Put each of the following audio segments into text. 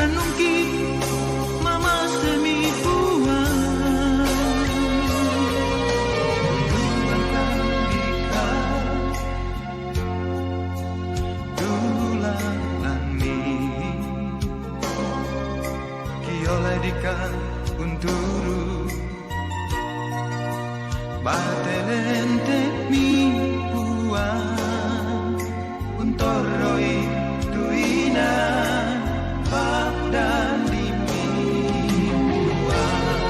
Anungki mama semi buang Duangkan dika Dulang lami Kiolai dika unturu Batelente mi buang Untoroi duina dan dimi buang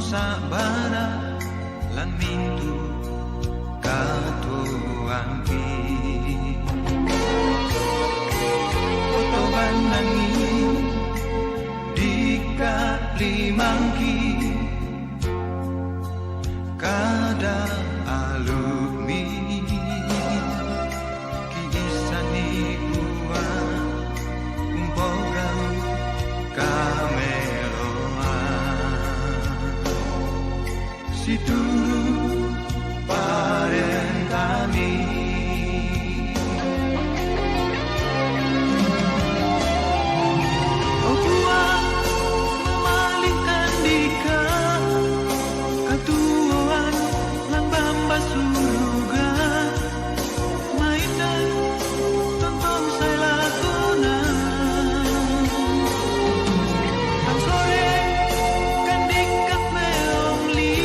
sabana lan mintu katuangki otoban nangin dika limangki kada alumi kisani buah umpogau Situ parentami Oh buang memalihkan dika Katuan lang bamba surga Mainan tontong saya lakonan Ang sore kan dikat meong li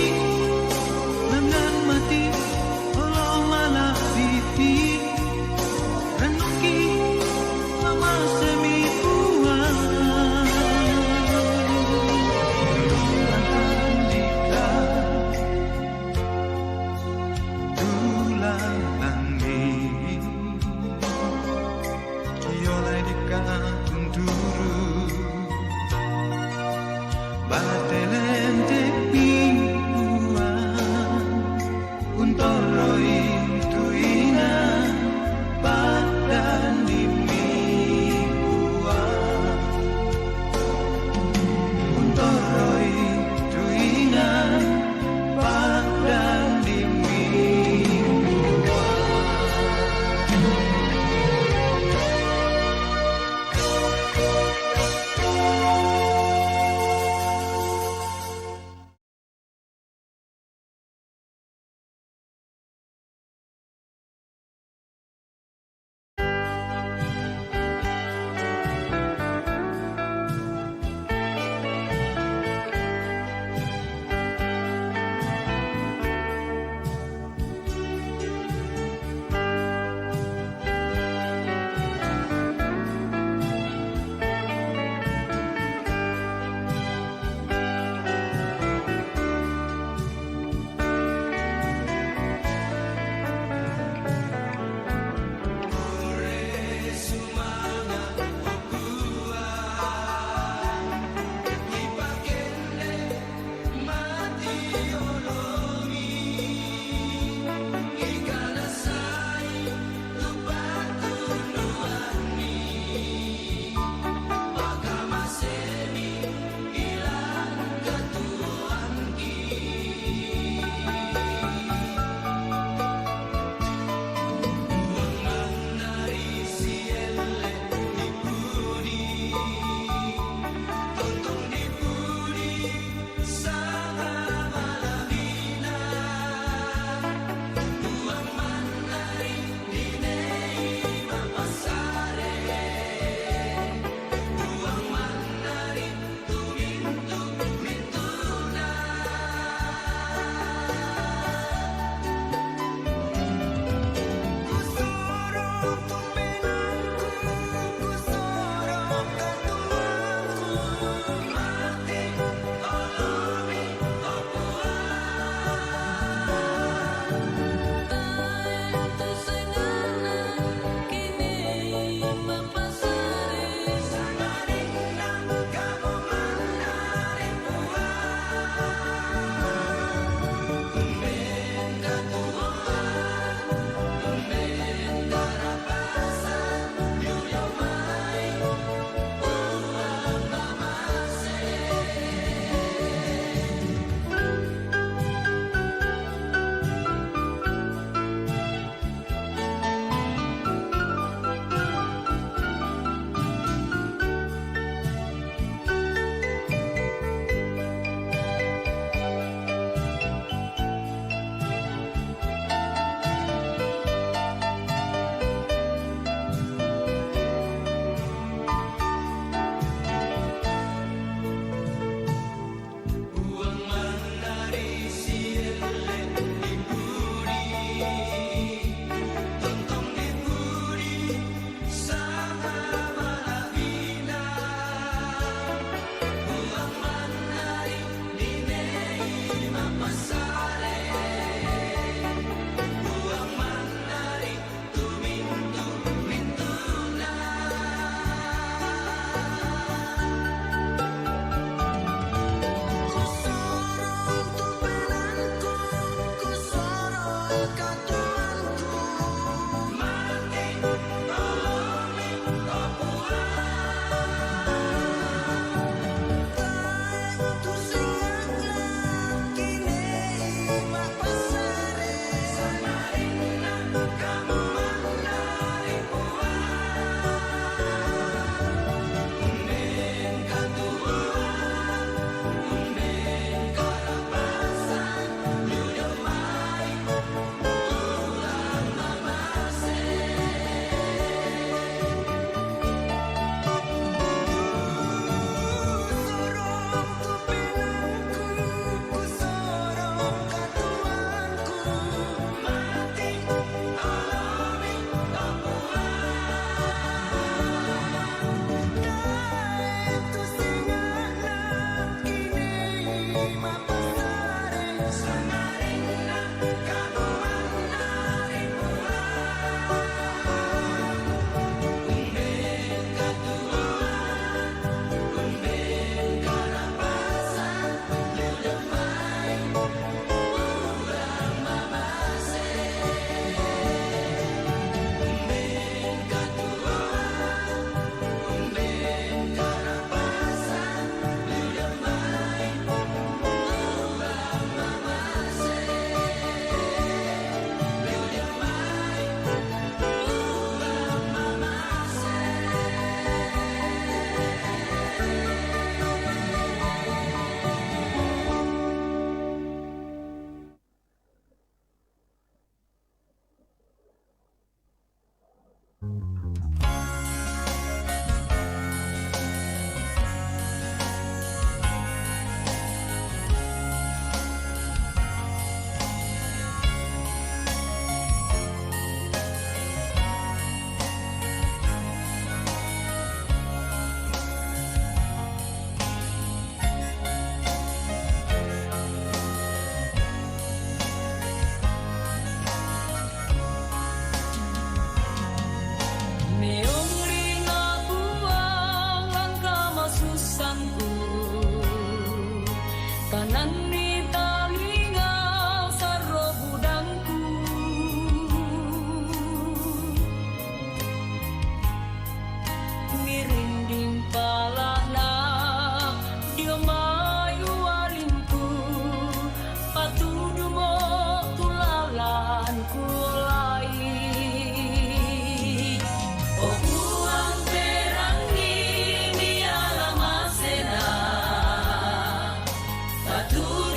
Tú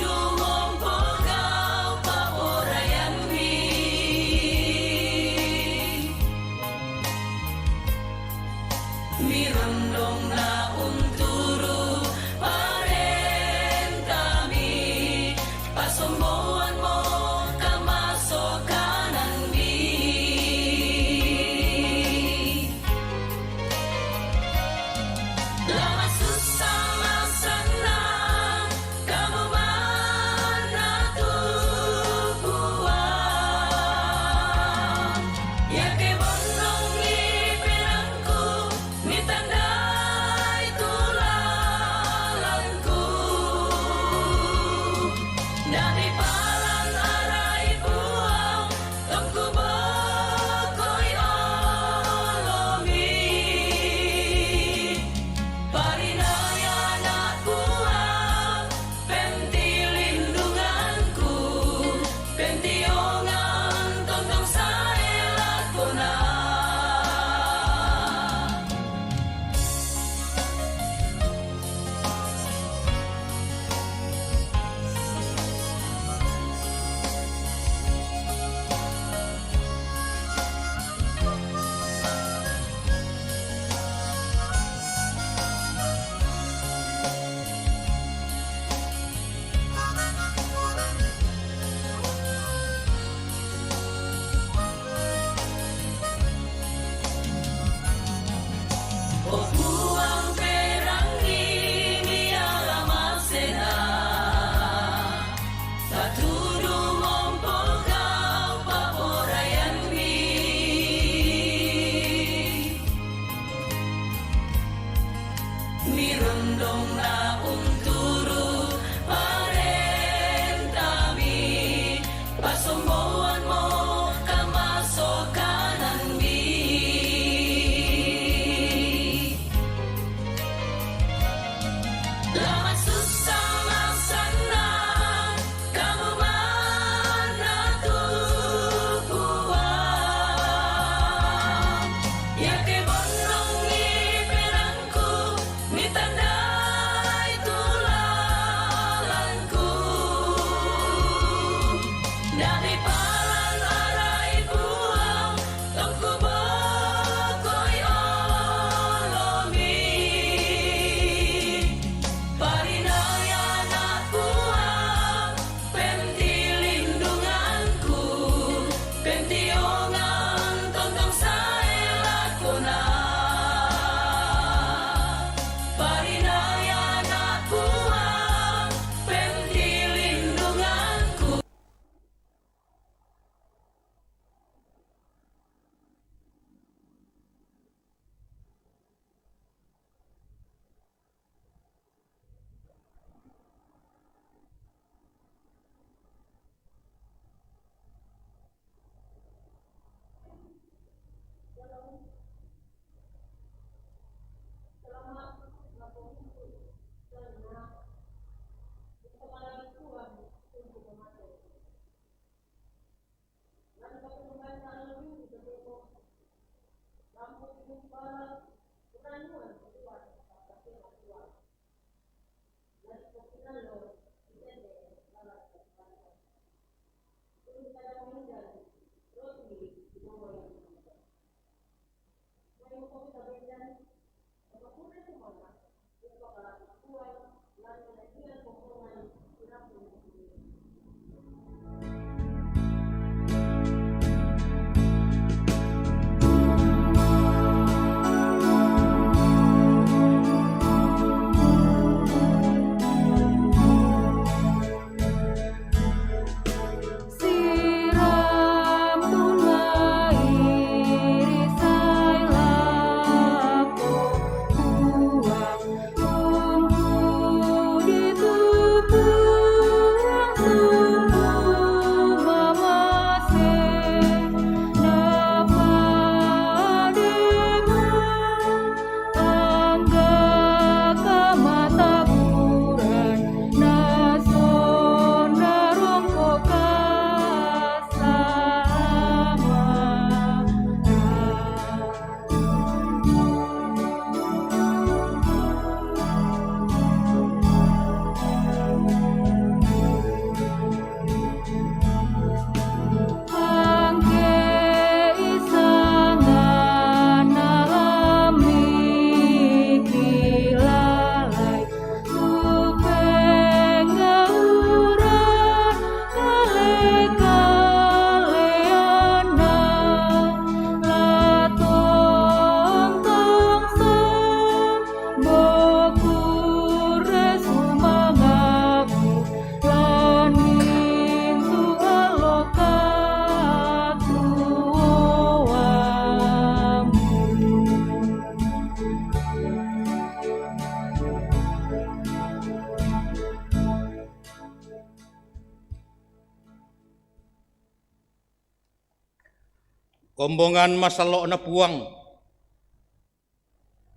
Kombongan masalok na puang.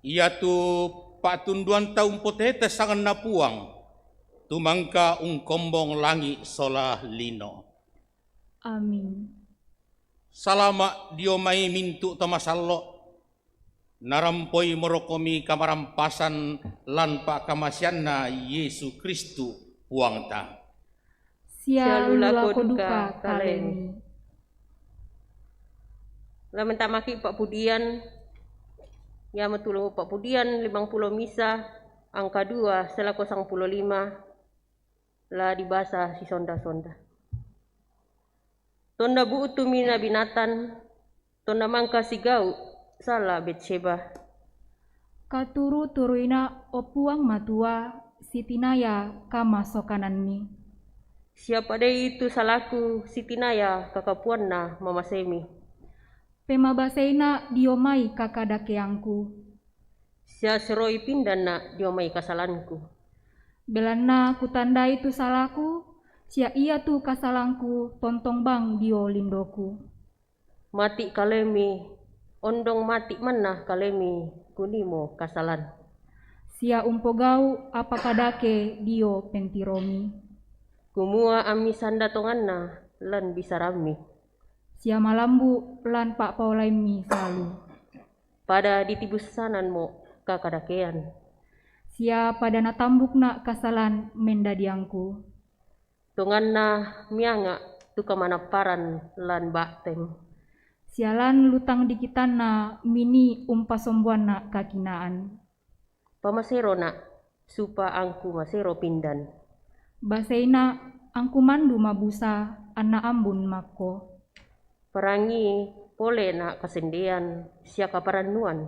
Ia tu patunduan taum potete sangan na puang. Tumangka kombong langi sola lino. Amin. Salama diomai mintu tamasalo. Narampoi morokomi kamarampasan lan pa kamasianna Yesu Kristu puang ta. Sia lulako duka kalemi. Laman tamaki Pak Pudian, ya matulung Pak Pudian 50 misa, angka 2 selako 15 lah dibasa si sonda-sonda. Tonda bu utumina binatan, tonda mangka si gau, salah Betsheba. Katuru turuina opuang matua, sitinaya kama sokananmi. Siapa deh itu salaku, sitinaya kakapuanna mama semi. Pemabaseina diomai kakadakeangku. Sia seroi pindana diomai kasalanku. Belana kutanda itu salahku, sia ia tu kasalangku tontong bang dio lindoku. Mati kalemi, ondong mati mana kalemi, kunimo kasalan. Sia umpogau apa kadake dio pentiromi. Kumua ami sanda tonganna lan bisarami. Sia malambu lan pak paulaimi salu. Pada ditibusanan mo kakadakean. Sia pada natambukna kasalan mendadiangku. Tonganna mianga tu kamanaparan lan bakteng. Sialan lutang dikitanna mini umpasombuanna kakinaan. Pamasero na supa angku masero pindan. Baseina angku mandu mabusa anna ambun mako. Perangi pole na kasendean sia kaparanuan.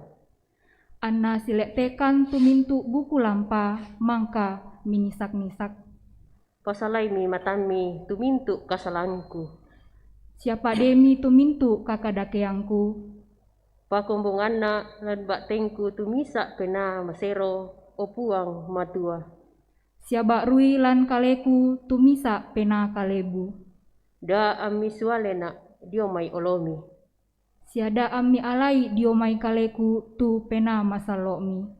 Anna silektekan tumintu buku lampa mangka minisak-nisak. Pasalai mi matami tumintu kasalanku. Siapa demi tumintu kakadakeangku. Pakumbunganna lan baktengku tumisa pena masero opuang matua. Siapa rui lan kaleku tumisa pena kalebu. Da ami sualena diomai olomi. Siada ami alai diomai kaleku tu pena masalomi.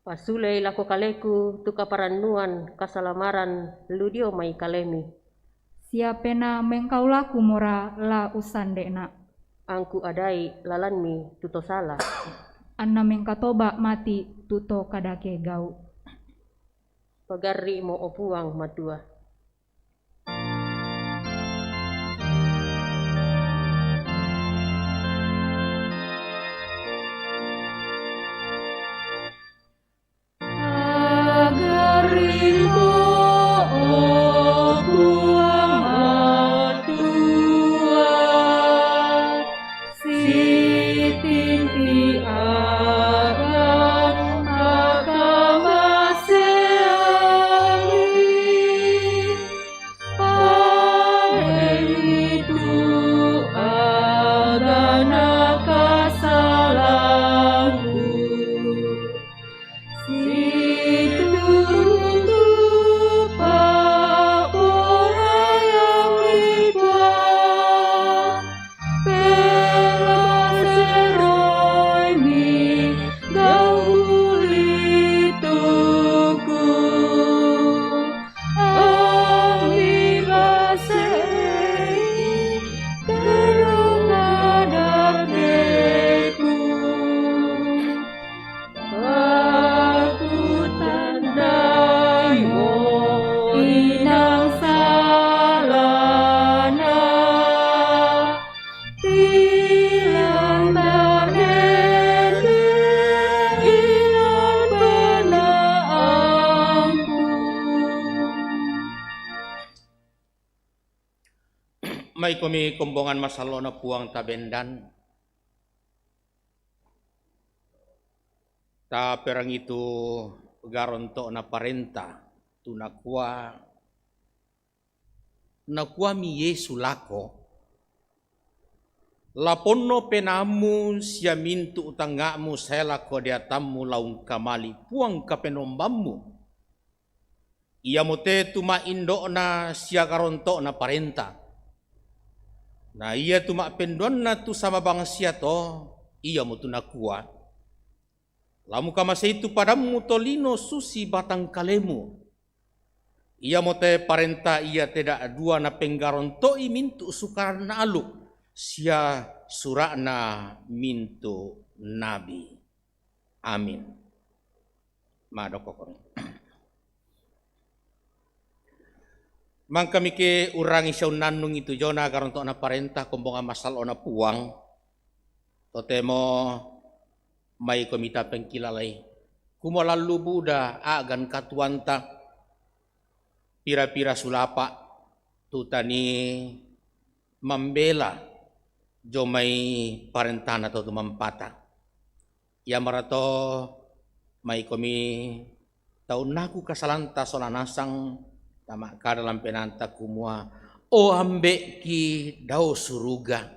Pasulei lako kaleku tu kaparanuan kasalamaran lu diomai kalemi. Sia pena mengkaulaku mora la usandena. Angku adai lalanmi tuto salah. Anna mengkatoba mati tuto kadake gau. Pagari mo opuang matua. May kami kumbongan masalo na puang tabendan. Ta perang itu garonto na parenta tu nakwa mi Yesu lako. Laponno penamu sia mintu utangamu sela ko diatamu laung kamali puang kapenombammu. Ia mote tuma indo na sia garonto na parenta. Na ia tu mak penduan na tu sama bangsia to, ia mo tu nakua. Lamu kamasa itu padamu tolino susi batang kalemu. Ia mo te parenta ia tidak dua na penggaron to mintu sukarna aluk. Sia surakna mintu nabi. Amin. Madokokon. Mang kami ke urangi siya nanung itu jona karon to na parenta kumbonga masal ona puang. Totemo may komita pengkilalay. Kumalalu Buddha agan katuanta pira-pira sulapa tutani membela jomay parentana to tumampata. Ya marato may komi taon naku kasalanta solanasang tama ka dalam penanta kumua o ambe ki daw suruga.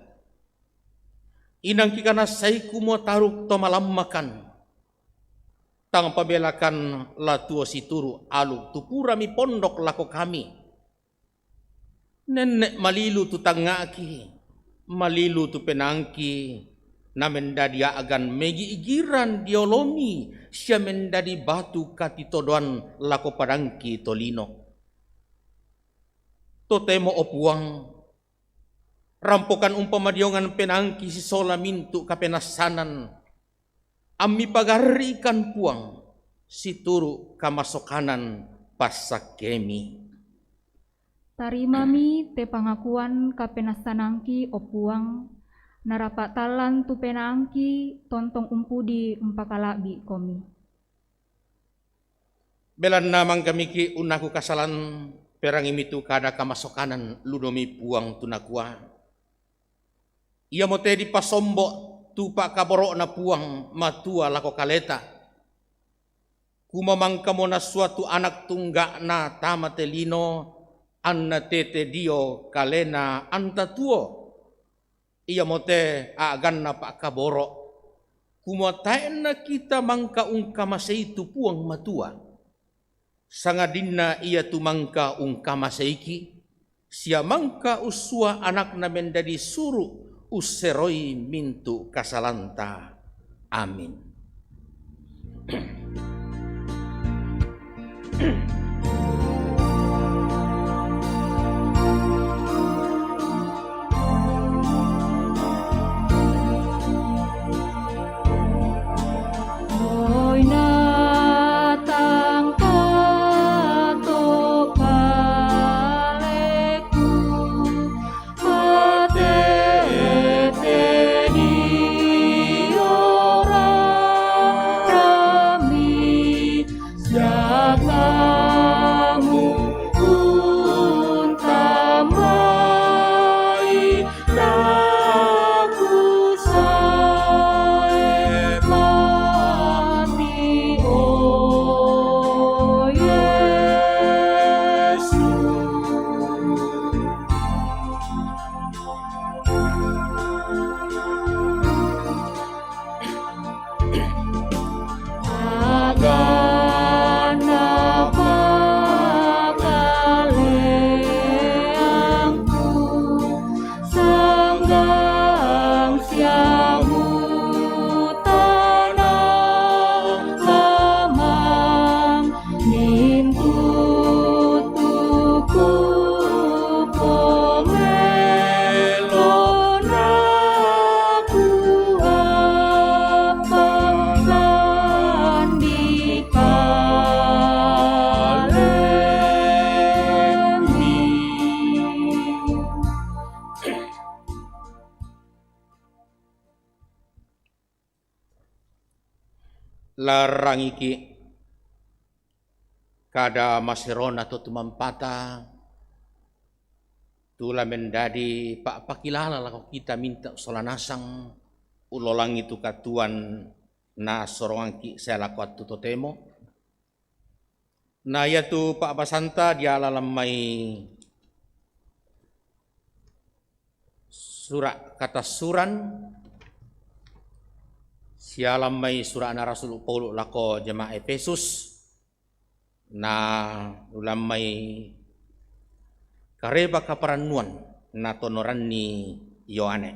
Inang kikana say kumua taruk to malammakan. Tang pabelakan latuo situru aluk tupura mi pondok lako kami. Nenek malilu tu tangaki, malilu tu penangki, na mendadia agan megi igiran diolomi, siya mendadi batu katitodoan lako padangki tolino. Totemo opuang, rampokan umpamadiongan penangki si sola mintu kapenasanan, ami pagarikan puang, si turu kamasokanan pasakemi. Tarimami te pangakuan kapenasanangki opuang, narapatalan tu penangki tontong umpudi empakalabi komi. Belan namang kami ki unaku kasalan perang imitu kada kamasokanan ludomi puang tunakua. Ia mote di pasombo tupa kaboro na puang matua lako kaleta. Kumamang kamo na suatu anak tungga na tamatelino anna tete dio kalena antatuo. Ia mote agan na pa kaboro. Kumatain na kita mangka ungkama seitu puang matua. Sangadinna ia tu mangka ungkama seiki. Sia mangka usua anak na mendadi suru useroi mintu kasalanta. Amin. Larang iki kada maserona to tumampata tula mendadi pak pakilala lako kita minta solanasang ulolang itu katuan na sorongki saya lakuat tu totemo na ya tu pak basanta dia lalamai surat kata suran sialam may surana Rasul Paulo lako jemaah Efesus na ulam may kareba kaparanuan na tonoran ni Yoane.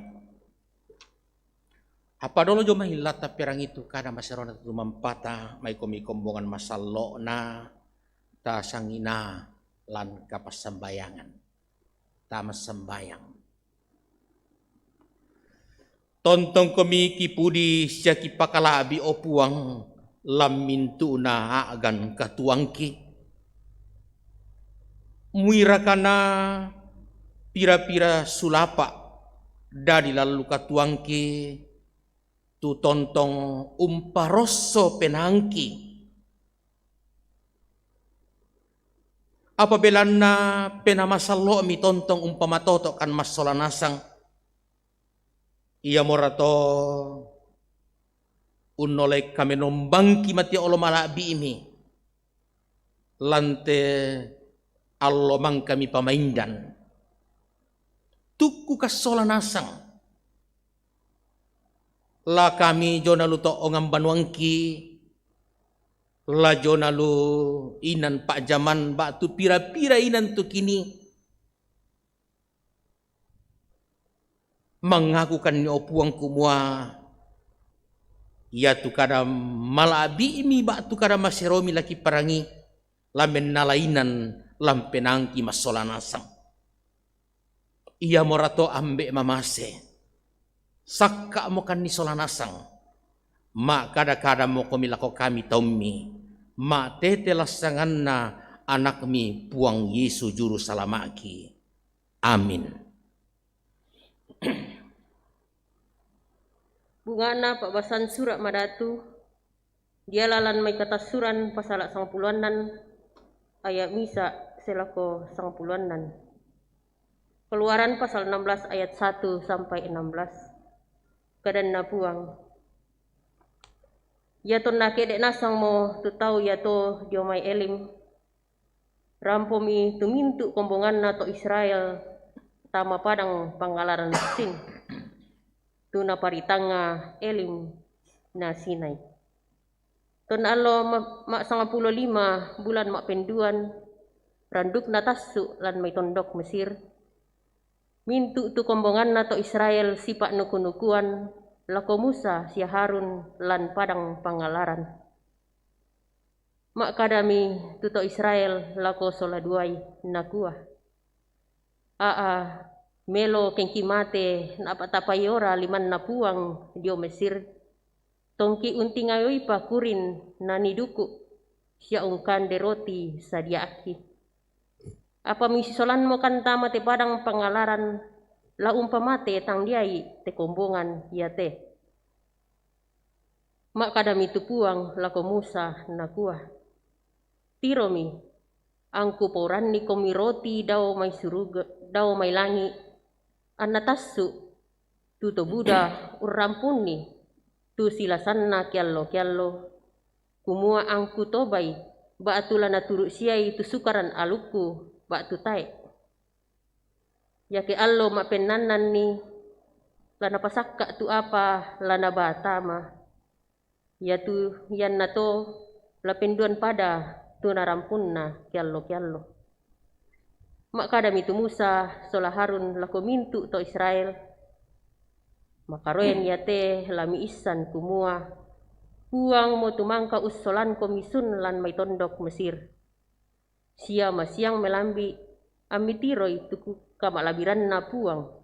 Apa dolo jo mahilata perang itu kada masarona tu mampata mai komi kombongan masallo na ta sangina lan kapasambayangan. Ta masambayang. Tontong komi kipudi siya kipakalabi o puang lamintu na agan katuangki. Muira kana pira-pira sulapa dari lalu katuangki tu tontong umparosso penangki. Apabila na penamasallo mi tontong umpamatoto kan masolanasang ia morato unolek kami nombangki mati olo malabi ini lante allo mang kami pamaindan tuku kasola nasang la kami jona lu to ongam banuangki la jona lu inan pak zaman ba tu pira-pira inan tu kini mengakukan opuang kumua ya tu kada malabi imi ba tu kada maseromi laki parangi lamen nalainan lampenangki masolanasang ia morato ambe mamase sakka mo kan ni solanasang ma kada-kada mo komilako kami tommi ma tetelasangan na anak mi puang Yesu juru salamaki amin. Bungana pabasan surat madatu dia lalan may katasuran pasala sang puluanan ayat misa selako sang puluanan. Keluaran pasal 16 ayat 1 sampai 16. Kadan na puang. Yato nakede nasang mo tutau yato diomay elim. Rampomi tumintu kombongan na to Israel tama padang pangalaran sin. Tuna paritanga elim na Sinai. Ton alo mak 15 bulan mak penduan randuk na tasu lan may tondok Mesir. Mintu tu kombongan na to Israel sipak nukunukuan lako Musa si Harun lan padang pangalaran. Mak kadami tu to Israel lako soladuai nakua. Melo kengki mate napatapayora liman napuang dio Mesir. Tongki unting ayoy pa kurin na niduku siya ungkan de roti sadiaki. Apa misisolan mo kanta mate padang pangalaran la umpamate tang diai te kombongan yate. Mak kadami tupuang lako Musa nakua. Tiromi angku pauran ni komi roti daw may suruga daw may langi anatasu tuto Buddha urampuni tu silasanna kiallo kumua angku tobay baatula na turu siyay tu sukaran aluku baatu tay yake allo mapennanan ni lana pasakka tu apa lana batama yatu yan nato lapenduan pada tu narampunna kiallo mak kadami tu Musa sola Harun lako mintu to Israel makaroen yate lami isan kumua puang mo tumangka usolan komisun lan may tondok Mesir sia masiang melambi amitiroy tuku kamalabiran na puang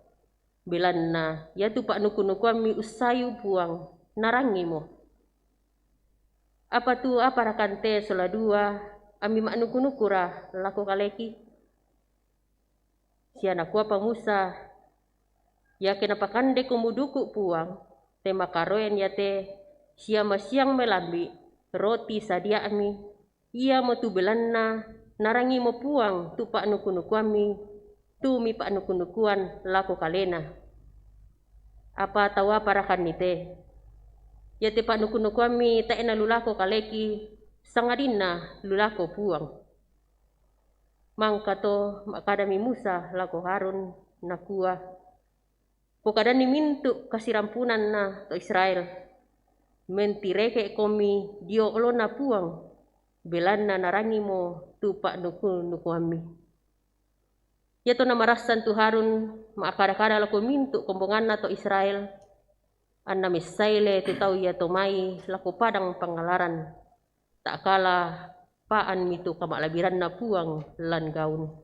belan na yatu pak nuku ami usayu puang narangi mo apa tu apa rakante sola dua ami mak nuku-nukura lako kaleki siya nakuha pa Musa ya kenapakande kumuduku puang te makaroen yate siya masyang melambi roti sadia ami iya mo tubelan na narangi mo puang tu pak nuku ami tu mi pak nukuan lako kalena apa tawa parakan nite yate pak nuku ami ta ena lulako kaleki sangadina lulako puang mangkato makadami Musa lako Harun nakua pokadani mintu kasirampunan na to Israel mentireke komi dio olo na puang belan na narangi mo tupak nuku ami Ya to namarasan tu Harun maakada-kada lako mintu kombonganna to Israel. Anna misaile tu tau ya to mai lako padang pangalaran. Tak kalah paan mitu kamalabiran na puang lan gaun.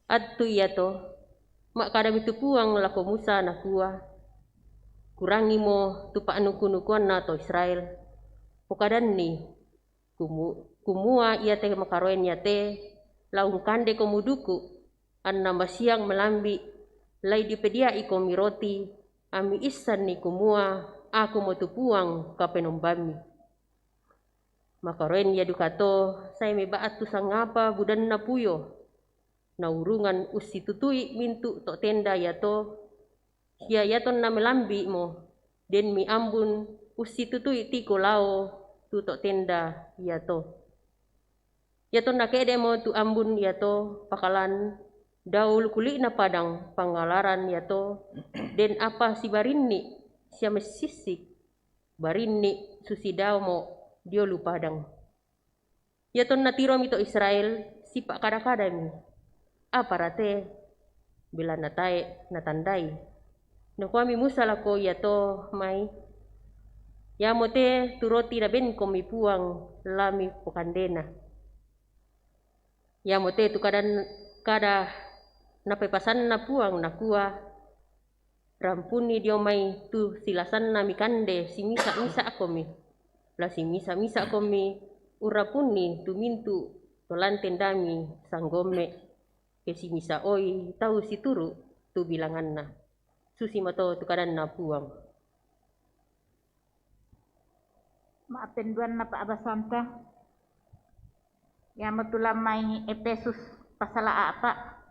Adtu ya to maakada mitu puang lako Musa na kuah. Kurangi mo tu paanukunukuan na to Israel. Pokadan ni kumua ia te makaroen ya te laung kande komuduku. Anna masiang melambi lai dipedia iko miroti ami isan ni kumua aku mo tupuang kapenombami. Makaroen ya dukato saya mebaat tu sangapa budan na puyo na urungan usi tutui mintu to tenda ya to sia yaton na melambi mo den mi ambun usi tutui tiko lao tu to tenda ya to yaton na kede mo tu ambun ya to pakalan daul kuli na padang pangalaran ya to den apa si barinni sia mesisik barinni susidao mo diolu padang yaton natiro mito Israel sipak kada-kada mi apa rate bila natai natandai no kami Musa lako ya to mai ya mote turoti na ben komi puang lami pokandena ya mote tu kada napepasan na puang na kuah rampuni dio mai tu silasan na mikande si misa komi la si misa komi urapuni tu mintu tolan tendami sanggome ke si misa oi tahu si turu tu bilangan na susi mato tu kadan na puang maapenduan na paabasanta ya matulamay Epesus pasala apa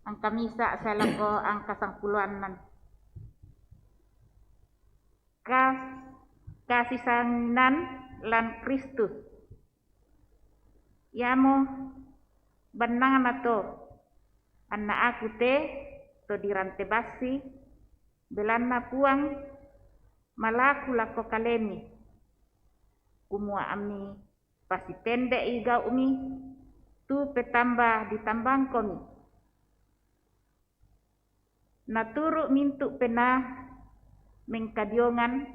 ang kamisa sa lako ang kasangpuluan man kasisanginan lan Kristus yamo banangan ato anna aku te to dirante basi belan na puang malaku lako kaleni kumua ami pasipende iga umi tu petamba ditambang komi naturu mintu pena mengkadiongan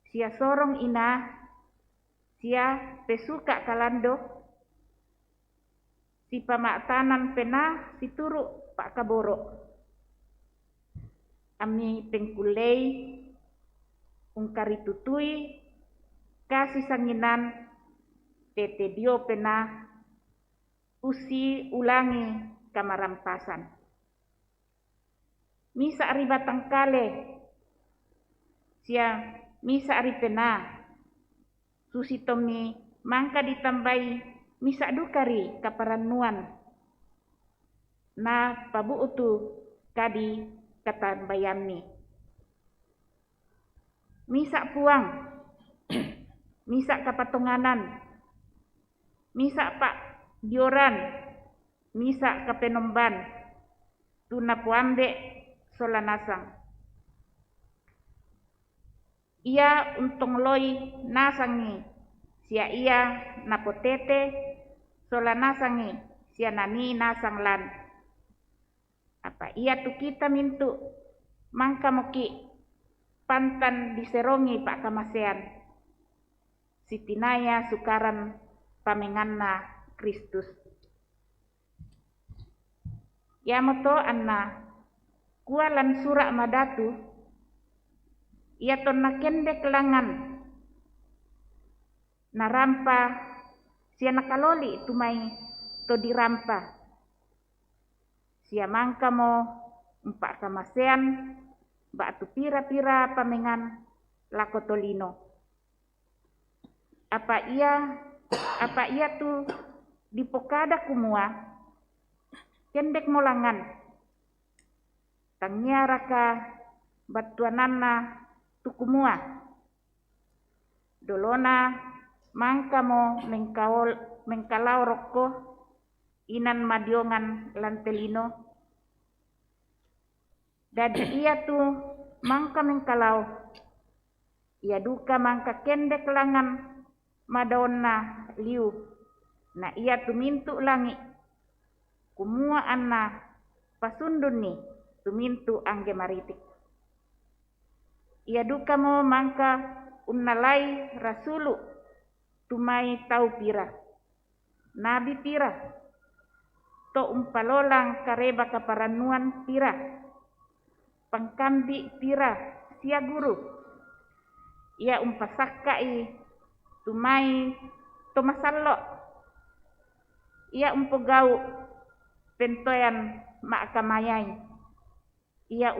sia sorong ina sia pesuka kalando si pamaktanan pena si turu pak kaboro ami pengkulei ungkari tutui kasih sanginan tete dio pena usi ulangi kamarampasan misa ari batang kale sia misa ari pena susi tomi mangka ditambai misa dukari kaparanuan na pabu utu kadi katambayami misa puang misa kapatunganan misa pak dioran misa kapenomban tuna puambe solanasang ia untong loi nasangi sia ia napotete solanasangi sia nani nasang lan apa ia tu kita mintu mangka moki pantan diserongi pak kamasean sitinaya sukaran pamenganna Kristus ya moto anna kualan surak madatu ia ton nakende kelangan narampa sia nakaloli tumai to dirampa sia mangka mo empak kamasean batu pira-pira pamengan lakotolino apa ia tu dipokada kumua kendek molangan tangnya raka batuanana tukumua dolona mangka mo mengkalau rokko inan madiongan lantelino dadi ia tu mangka mengkalau ia duka mangka kendek langan madonna liu na ia tu mintu langi kumua anna pasundun ni tumintu angge maritik. Ia duka mo mangka unnalai rasulu tumai tau pira. Nabi pira. To umpalolang kareba kaparanuan pira. Pangkambi pira sia guru. Ia umpasakai tumai tomasallo. Ia umpogau pentoyan maakamayay. Ia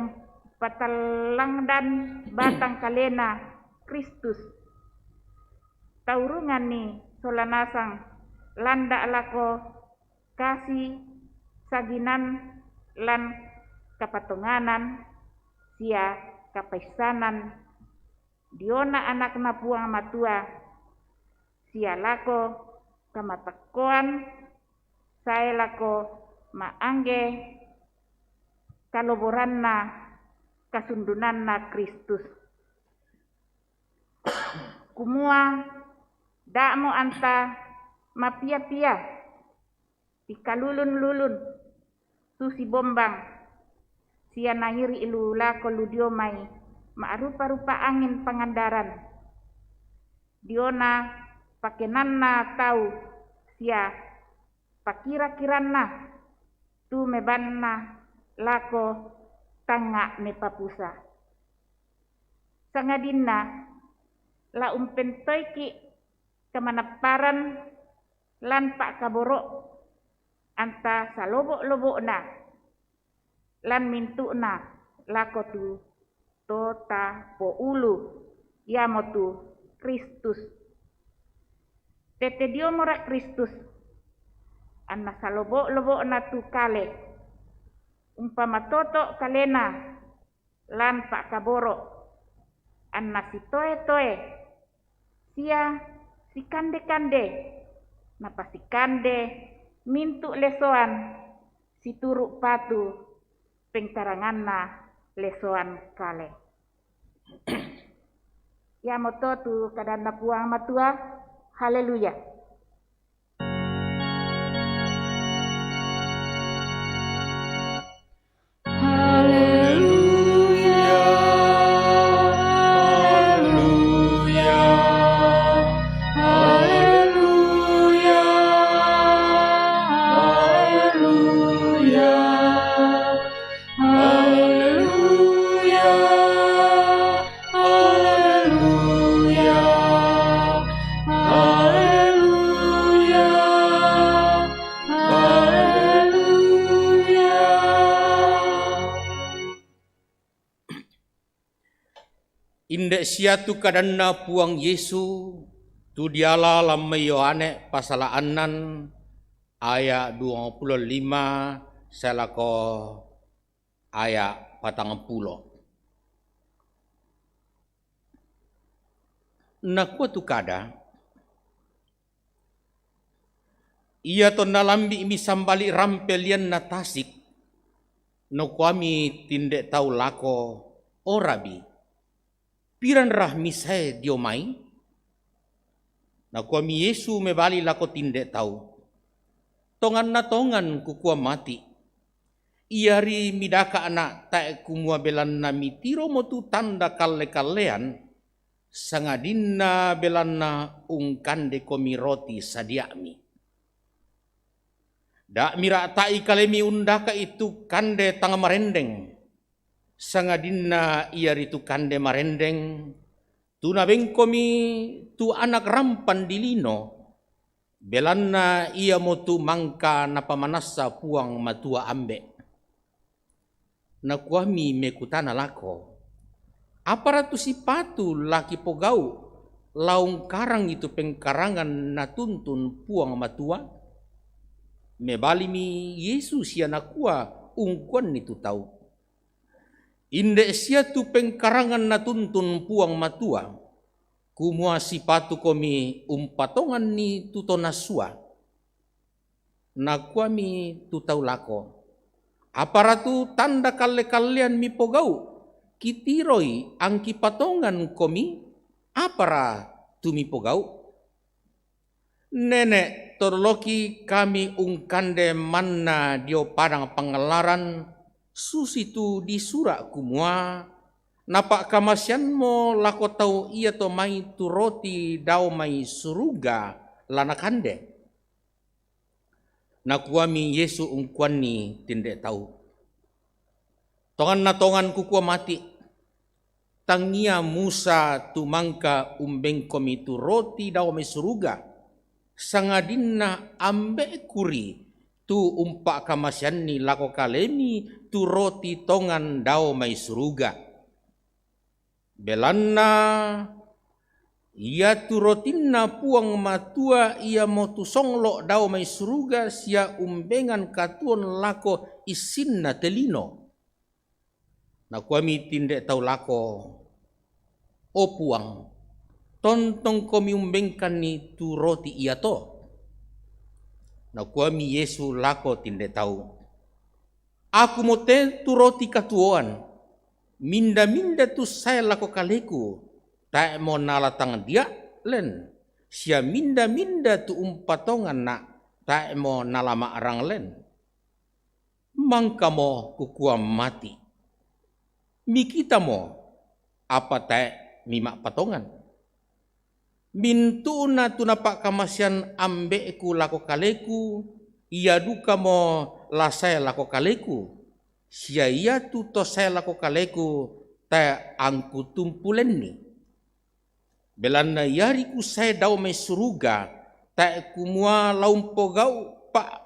patalangdan batang kalena Kristus. Taurungan ni solanasang landa lako kasih saginan lan kapatunganan sia kapaisanan diona anak na puang matua sia lako kamatakoan saya lako maangge kaloboran na kasundunan na Kristus. Kumua damo anta mapia-pia ikalulun-lulun susi bombang sia nahiri ilula koludiomai maarupa-rupa angin pangandaran diona pakenanna tau sia pakira-kiranna tu mebanna lako tanga me papusa sangadinna la umpentoiki kamanaparan lan pak kaboro anta salobo-lobo na lan mintu na lako tu tota po ulu yamotu Kristus tete dio mora Kristus anna salobo-lobo na tu kale umpama toto kalena lan pak kaboro anna si toe-toe sia si kande-kande napa si kande mintu lesoan si turuk patu pengkaranganna lesoan kale. Ya moto tu kadana puang matua, haleluya. Indek siatu kadanna puang Yesu tu diala lamma Yohane pasalaanan ayat 25 selako ayat 40. Nakua tu kada ia to nalambi imi sambali rampelian na tasik no kami tindek tau lako orabi piran rahmi saya diomai na kami Yesu mebali lako tindek tau tongan na tongan kukua mati iari midaka anak tae kumua belan na mitiro motu tanda kalle-kallean sangadinna belan na ungkande komi roti sadiami dak mira tai kalemi undaka itu kande tanga marendeng sangadinna iari tu kande marendeng tu nabengkomi tu anak rampan dilino belanna ia motu mangka na pamanasa puang matua ambe na kuami mekutana lako apara tu sipatu laki pogau laung karang itu pengkarangan na tuntun puang matua mebalimi Yesus ya nakua ungkuan itu tahu inde sia tu pengkarangan na tuntun puang matua kumua sipatu komi umpatongan ni tutonasua na kuami tu tau lako aparatu tanda kalle-kallean mi pogau kitiroi angki patongan komi apara tu mi pogau nenek toloki kami ungkande manna dio padang pangelaran susitu di surak kumua napak kamasianmo lako tau ia to mai tu roti dau mai suruga lanakande. Nakuami Yesu ungkuani tinde tahu. Tongan na tongan kukua mati. Tangia Musa tumangka umbeng komi tu roti dau mai suruga. Sangadinna ambe kuri tu umpak kamasianni lako kalemi tu roti tongan dau mai suruga. Belanna ia tu rotinna puang matua ia mau tu songlo dau mai suruga sia umbengan katuan lako isinna telino. Na kuami tinde tau lako o puang tontong komi umbengkan ni tu roti ia to. Na kuami Yesu lako tinde tau. Aku mau te tu roti katuan. Minda-minda tu saya lako kaleku. Tak mau nala tangan dia len. Sia minda-minda tu umpatongan nak. Tak mau nala maarang len. Mangka mo kukua mati. Mi kita mo apa tak mimak patongan. Mintu na tu napak kamasian ambeku lako kaleku. Ia duka mo lasai lako kaleku. Sia ia tu to saya lako kaleku. Tak angku tumpulen ni. Belanda yariku saya dau mai suruga tak kumua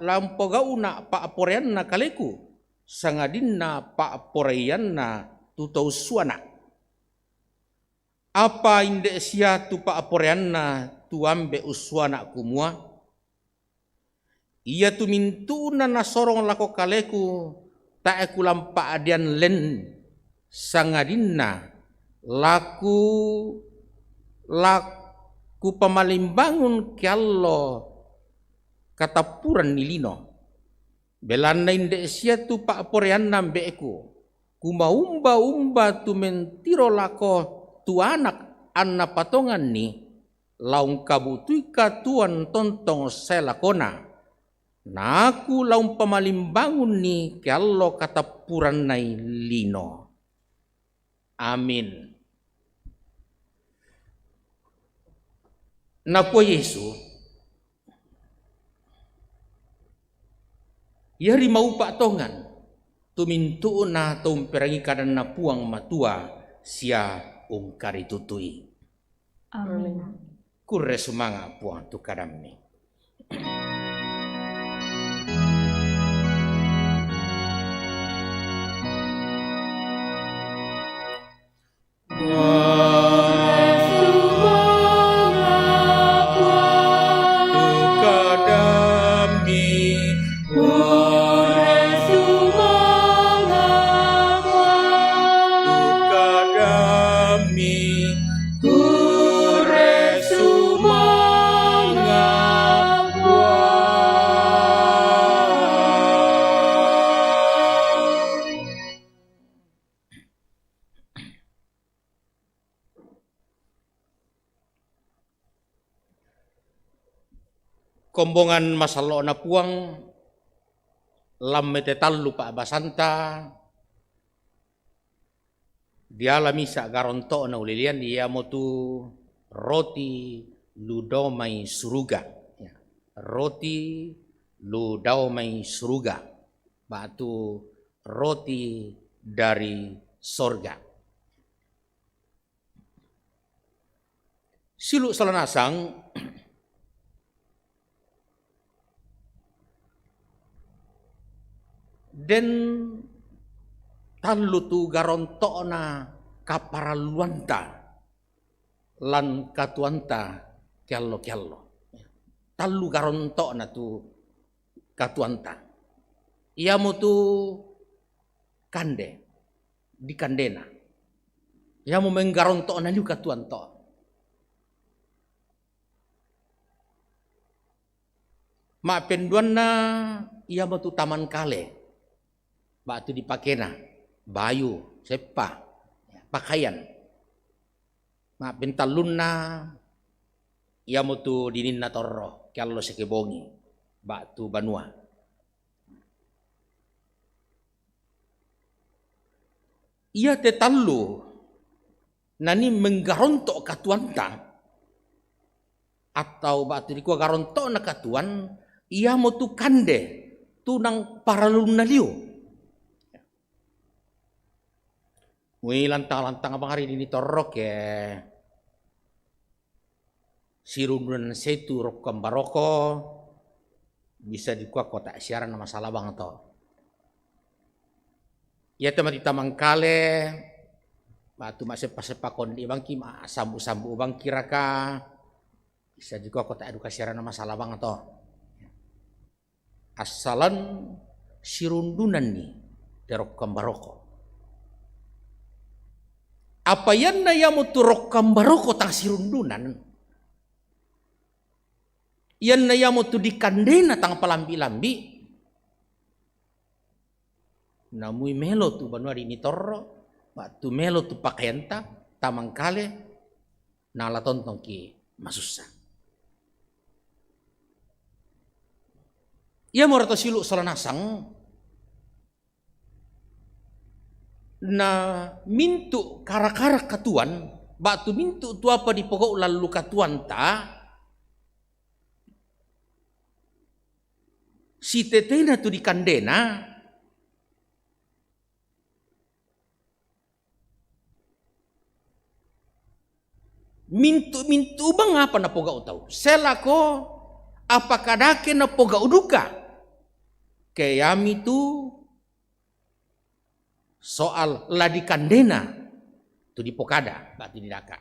lampogau na pa aporean na kaleku sangadin na pa aporean na tutau suana apa inde sia tu pa aporean na tu ambe uswana kumua ia tu mintu na nasorong lako kaleku tak aku lampa adian len sangadin na laku pamalimbangun kiallo katapuran nilino. Belanda inde sia tu pak porean nambeku. Kumaumba-umba tu mentiro lako tu anak anna patongan ni. Laung kabutui katuan tontong selakona. Naku laung pamalimbangun ni kiallo katapuran nai lino. Amin. Na po Yesu, yari mau pak tongan, tumintu na tumperangi kadan na puang matua sia ungkari tutui. Amin. Kurre sumanga puang tu kadamni. Kombongan masalo na puang lamete tallu pa basanta diala misa garonto na ulilian dia motu roti ludau mai suruga roti ludau mai suruga batu roti dari sorga silu salanasang den tallu tu garonto na kaparaluanta lan katuanta kiallo tallu garonto na tu katuanta ia mutu kande di kandena ia mu menggaronto na liu katuanto ma penduan na ia mutu taman kale batu dipakena bayu sepa pakaian ma bentalunna ia mo tu dinin na torro kallo sa kebongi batu banua. Ia te tallu nani menggaronto katuanta atau batu di kuah garonto na katuan ia mo tu kande tu nang paralun na liu. Mui lantang-lantang abang hari ini torok ya sirundunan setu rokam baroko bisa di kuah kota siaran nama salah bang to. Ya teman di tamangkale batu masih pas kondi bangki ma sambu-sambu bang kiraka bisa juga kota edukasi siaran nama salah bang to. Asalan sirundunan nih derokam baroko. Apa yan na yamu turokam baroko tang sirundunan? Yan na yamu tu dikandena tang palambi-lambi. Namui melo tu banua di nitorro, batu melo tu pakaianta tamangkale nala tontong ki masusa. Ia morato silu salanasang na mintu kara-kara katuan batu mintu tu apa di pokok lalu katuan ta si tetena tu di kandena mintu bang apa na poga utau selako apa kadake na poga uduka kayami tu soal ladi kandena tu di pokada batu di daka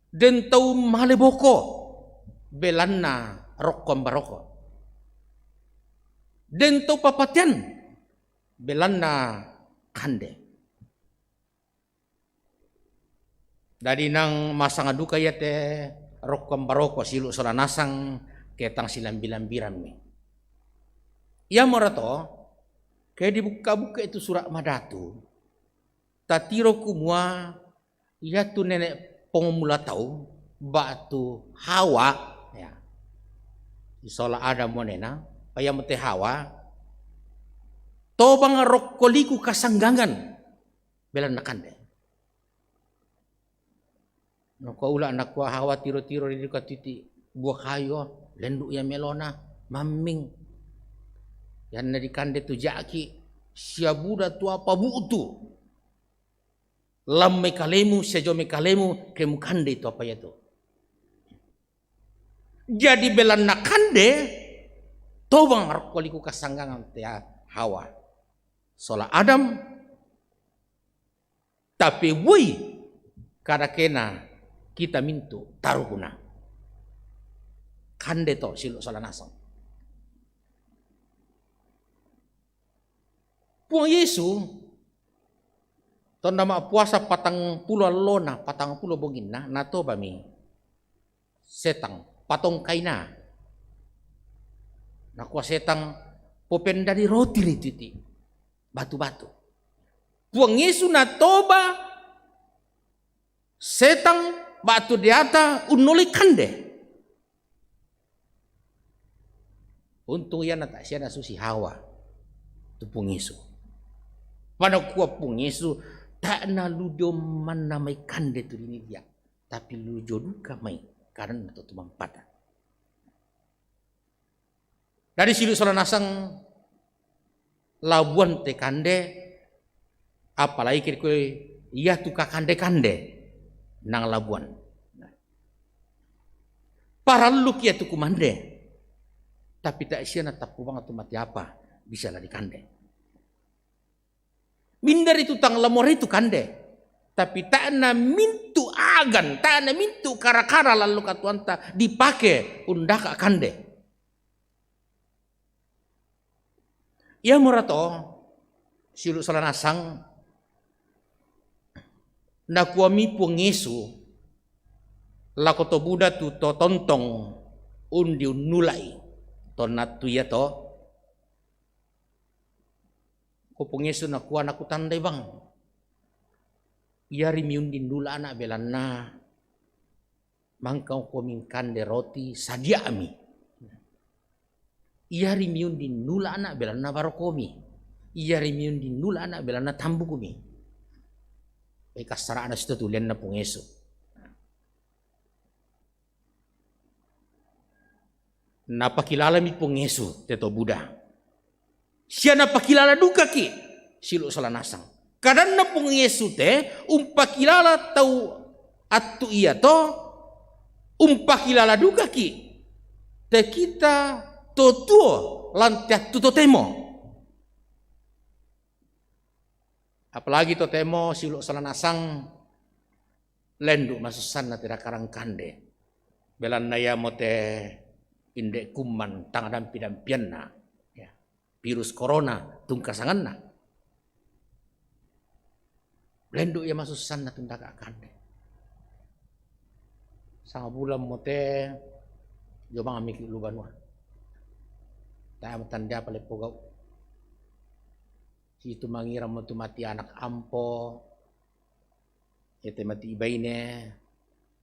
den tau maleboko belanna rokom baroko den tau papatian belanna kande dari nang masang aduka ya te rokom baroko silu solanasang ketang silambilan mi ya morato kayak dibuka-buka itu surat madatu. Tatiro kumua ia tu nenek pengumula tahu batu Hawa ya. Isola ada monena paya mete Hawa. Tobang rokkoliku kasanggangan belan nakande. Noko ula anak wa Hawa tiro-tiro di titi buah kayu lenduk ya melona maming. Yang nadi kande tu jaki siabuda tu apa buutu lam mekalemu sejo mekalemu kemu kande itu apa ya tu jadi belan nak kande tobang arkoliku kasanggangan tia Hawa sola Adam tapi woi kada kena kita mintu taruguna kande to silu sola nasong. Puang Yesu ton nama puasa patang pulo lona patang pulo bongina nato bami setang patong kaina nakwa setang popen dari roti titi batu-batu puang Yesu natoba setang batu diata unoli kande untung ya nata siya nasusi Hawa tu puang Yesu. Pada kuah pung Yesu tak na lujo mana mai kande tu ini dia, tapi lujo duka mai karena tu tumang pada. Dari silu solanasang labuan te kande, apalagi kira ia tu kande nang labuan. Paraluk ia tu kumande, tapi tak sia na tapu banget tu mati apa bisa lah di kande. Minder itu tang lamor itu kande. Tapi tak na mintu agan, tak na mintu kara-kara lalu katuanta dipakai undaka kande. Ia morato silu salanasang nakuami puang Yesu lakoto Buddha tu to tontong undi unulai to natu ya to kopong Yesu nakuha naku tandai bang. Ia rimiundin dula anak belan na. mangkau koming kande roti sadiami. Iya rimiun di nula anak belana barokomi. Iya rimiun di nula anak belana tambukumi. Baik kasara anak situ tulian na pungeso. Napakilala mi pungeso teto Buddha. Siya napakilala duka ki silo salanasang. Kadang na pungeso te umpakilala tau atu iya to umpakilala duka ki te kita totuo lantiat tutotemo. Apalagi totemo silo salanasang lendu masusan na tidak karang kande. Belan naya mote indek kuman tangan dampian na. Virus corona tungkasangan na. Lendu ya masusan na tundaka kande. Sang bulan mote jomang amiki lubanwa. Tayo tanda pala pugao. Si itu mangiram mo mati anak ampo. Ite mati ibaine.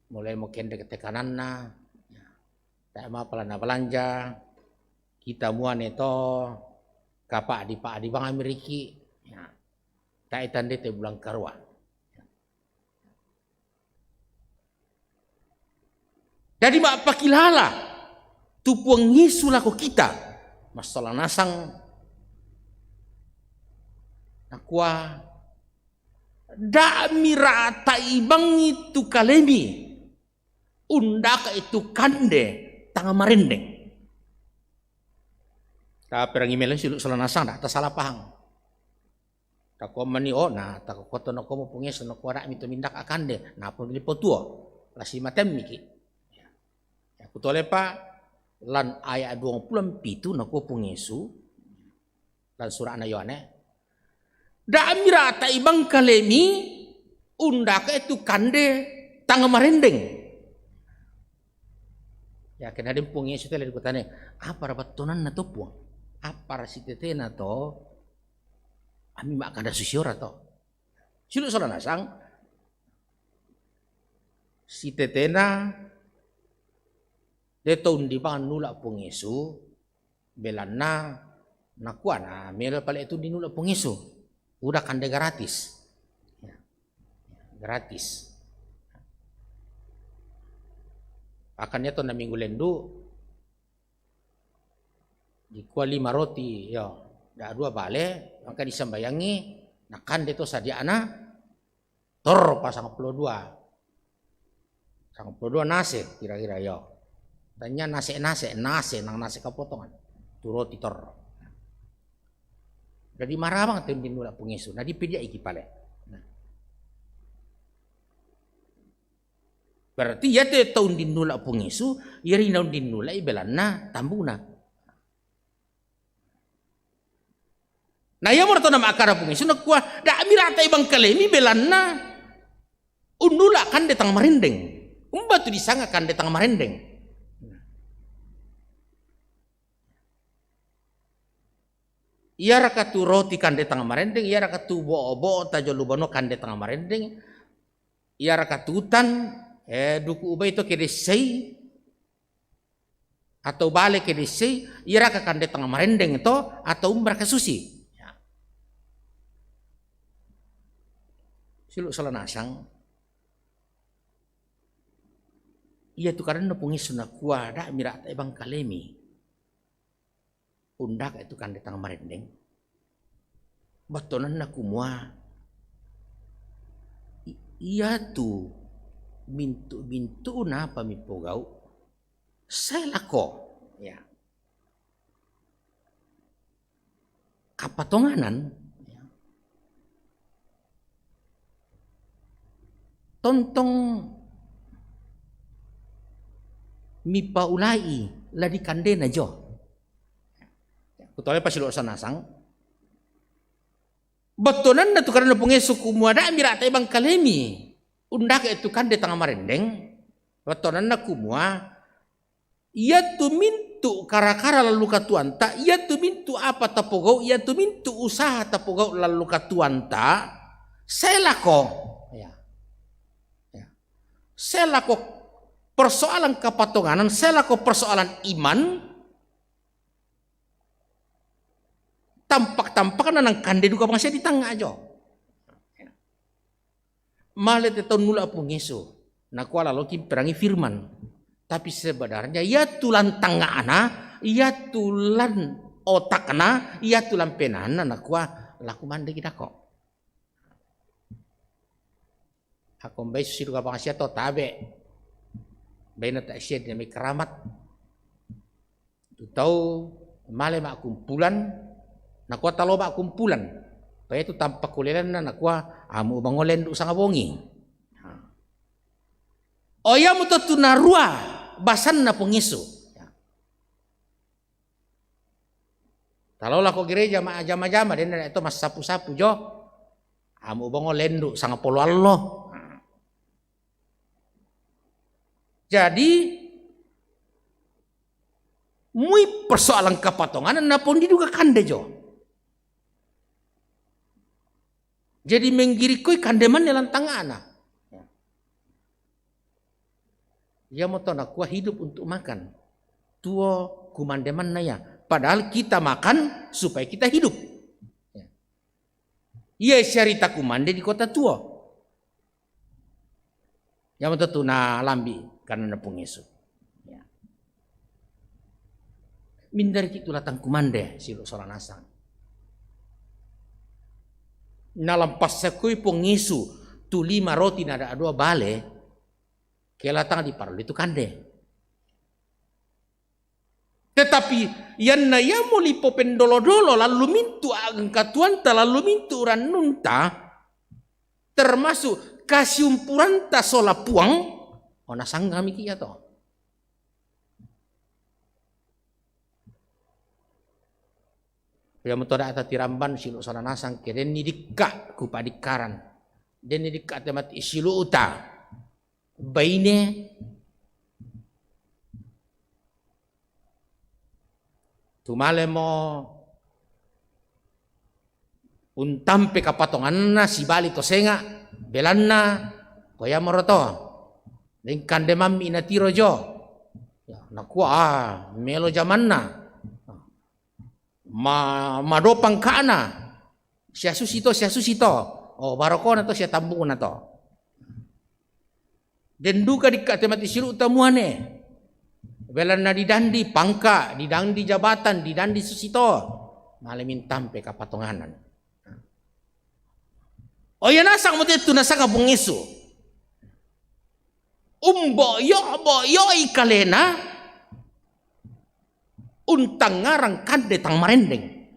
Mulai mo kende ketekanan na. Tayo mapala na balanja. Kita muan ito. Kapak di bang Ameriki. Tayo tanda te bulang karwa. Jadi mak pakilala. Tupuang ngisul ako kita. Masalah nasang. Nakwa. Da mirata ibang itu kalemi. Undaka itu kande. Tanga marendeng. Ta perang email siluk salanasang dah salah pahang. Ta ko mani na ta ko to no ko mo punges no ko ra mi to mindak akande na po lipo tuo. Lasi matem miki. Ya kutole pa lan ayat 27 na ko pungesu lan surah na Yohane. Da amira ta ibang kalemi undaka itu kande tanga marendeng. Ya kena din pungesu tele kutane apa rabatonan na to puang. Apa si tetena to ami mak kada susiora to silu salanasang si tetena de taun di bang nula pungesu belana nakuana mel pala itu dinula pungesu udah kande gratis ya, gratis akannya to na minggu lendu di kuali maroti ya da dua bale maka disambayangi nakan deto sadiana tor pasang 22 nase kira-kira ya tanya nase nang nase kapotongan tu roti tor jadi marah banget tim dinula pungesu nah dipedia iki pale berarti ya te tahun dinula pungesu ya rinaun dinula ibelana tambuna. Nah ya morto nama akara pungesu na kuah da amirata ibang kalemi belanna undula kan detang marendeng umbatu disanga kan detang marendeng iya rakatu roti kan detang marendeng iya rakatu bo tajo lubano kan detang marendeng iya rakatu utan duku ubay itu kedesei atau bale kedesei iya rakakan detang marendeng itu atau umbraka susi silu salanasang iya tu karena pungis na kuada mirata ibang kalemi undak itu kan detang marendeng batonan na kumua iya tu bintu na pamipogau selako ya kapatonganan tontong mi paulai ladi kande na jo kutole pa silo sanasang batonan na tu karena pungesu kumuada mirata ibang kalemi undak itu kande tanga marendeng batonan na kumua ia tu mintu kara-kara lalu katuanta ia tu mintu apa tapogau ia tu mintu usaha tapogau lalu katuanta selako selako persoalan kepatonganan selaku persoalan iman tampak-tampakan nang kande duka bangsa di tengah aja. Malah tetap nula pun Yesus. Nak kuala lo perangi firman. Tapi sebenarnya ya tulan tengah ana, ya tulan otak ana, ya tulan penana nak kuah laku mande kita kok. Aku mbay susiru ka bangsa to tabe. Bayna tak syed demi keramat. Tu tahu male mak kumpulan, nak kuah talo mak kumpulan. Paya itu tampak kulilan na nakwa amu bangolen du sanga bongi. Oya mu tu narua basan na pengisu. Kalau lah ko gereja ma jama-jama den itu mas sapu-sapu jo. Amu bangolen du sanga polo Allah. Jadi mui persoalan kepatongan na pun diduga kande jo. Jadi menggirikoi kandeman dalam tangan anak. Ya mau tahu nak kuah hidup untuk makan. Tuo kumandeman naya. Padahal kita makan supaya kita hidup. Ia syarita kumande di kota tua. Ya mau tahu na lambi karena nepung Yesus. Mindar kitu latang kumande silu soran asang. Nalam pasakui pengisu tu 5 roti nada 2 bale kelatang di parlo itu kande. Tetapi yan na yamo lipo pendolo-dolo lalu mintu agang katuan lalu mintu uran nunta termasuk kasiumpuran ta sola puang ona sanggami kia to. Ya metoda ata tiramban silu sana nasang keden ni dikka ku padikaran. Den ni dikka temat isilu uta. Baine tumale mo untampe kapatongan na si bali to senga belanna koya moroto. Den kande mammi na tiro jo. Ya nakua melo jamanna. Madopang kana siya susito o baroko na to siya tambung na to den duka dikate mati siru tamuane belan na didandi pangka didandi jabatan didandi susito malamin tampe kapatonganan o yan asang mo tetu nasanga bungisu bo yo ikalena untang ngarang kande tang marendeng.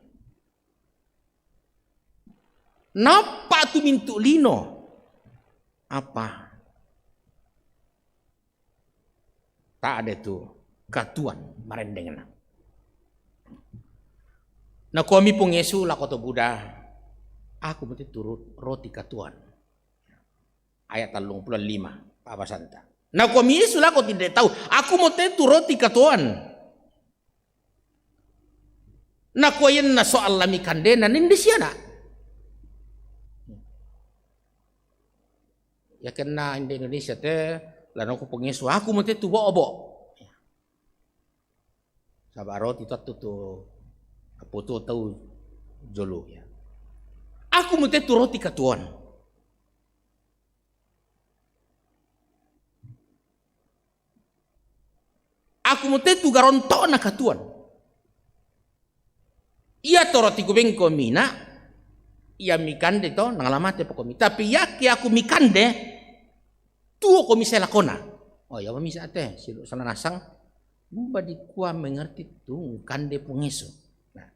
Napa tu mintu lino? Apa? Tak ada tu katuan marendeng na. Na kami pung Yesu lakoto Buddha. Aku mesti turut roti katuan. Ayat 35 Papa Santa. Na kami Yesu lakot tidak tahu. Aku mesti turut roti katuan. Nakuayan na soal lami kande na hindi siya na. Ya kena hindi Indonesia te lano ko pengesu aku mesti tu obo. Sabaro tito tu apoto tau jolo ya. Aku mesti tu roti katuan. Aku mesti tu garonto na katuan. Ia toroti kubengko mina, ia mikande to nangalamate pokomi. Tapi ya ki aku mikande, tuo komi selakona. Oh ya misa ate silu sana nasang, buba di kuah mengerti tu kande pungeso. Nah,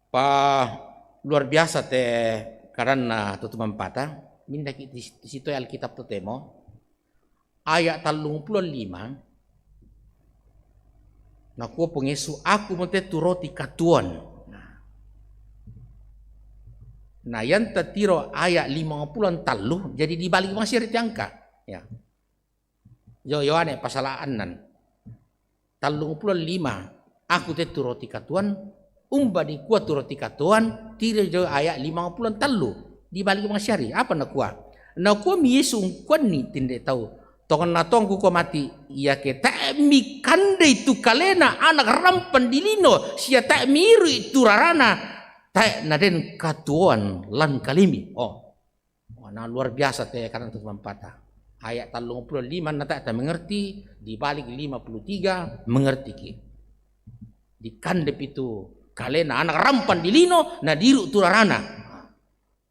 pa luar biasa te karena tutupan patah, minda di situ Alkitab tu temo ayat 35. Nakuha pengesu aku mesti tu roti katuan. Nah yang tertiro ayat 50 talu jadi dibalik masih angka. Ya. Yo ane pasalaan nan. 35 aku te tu roti katuan umba di kuat tu roti katuan tiro jo ayat 50 talu dibalik masih apa nakuha. Nakuha mi Yesu kuan ni tinde tahu tongan na tong ko mati iya ke ta mi kande itu kalena anak rampan dilino sia ta miru itu rarana ta na den katuan lan kalimi. Nah luar biasa teh karena itu mempata ayat 35 na ta mengerti di balik 53 mengerti ki di kandep itu kalena anak rampan dilino na diru turarana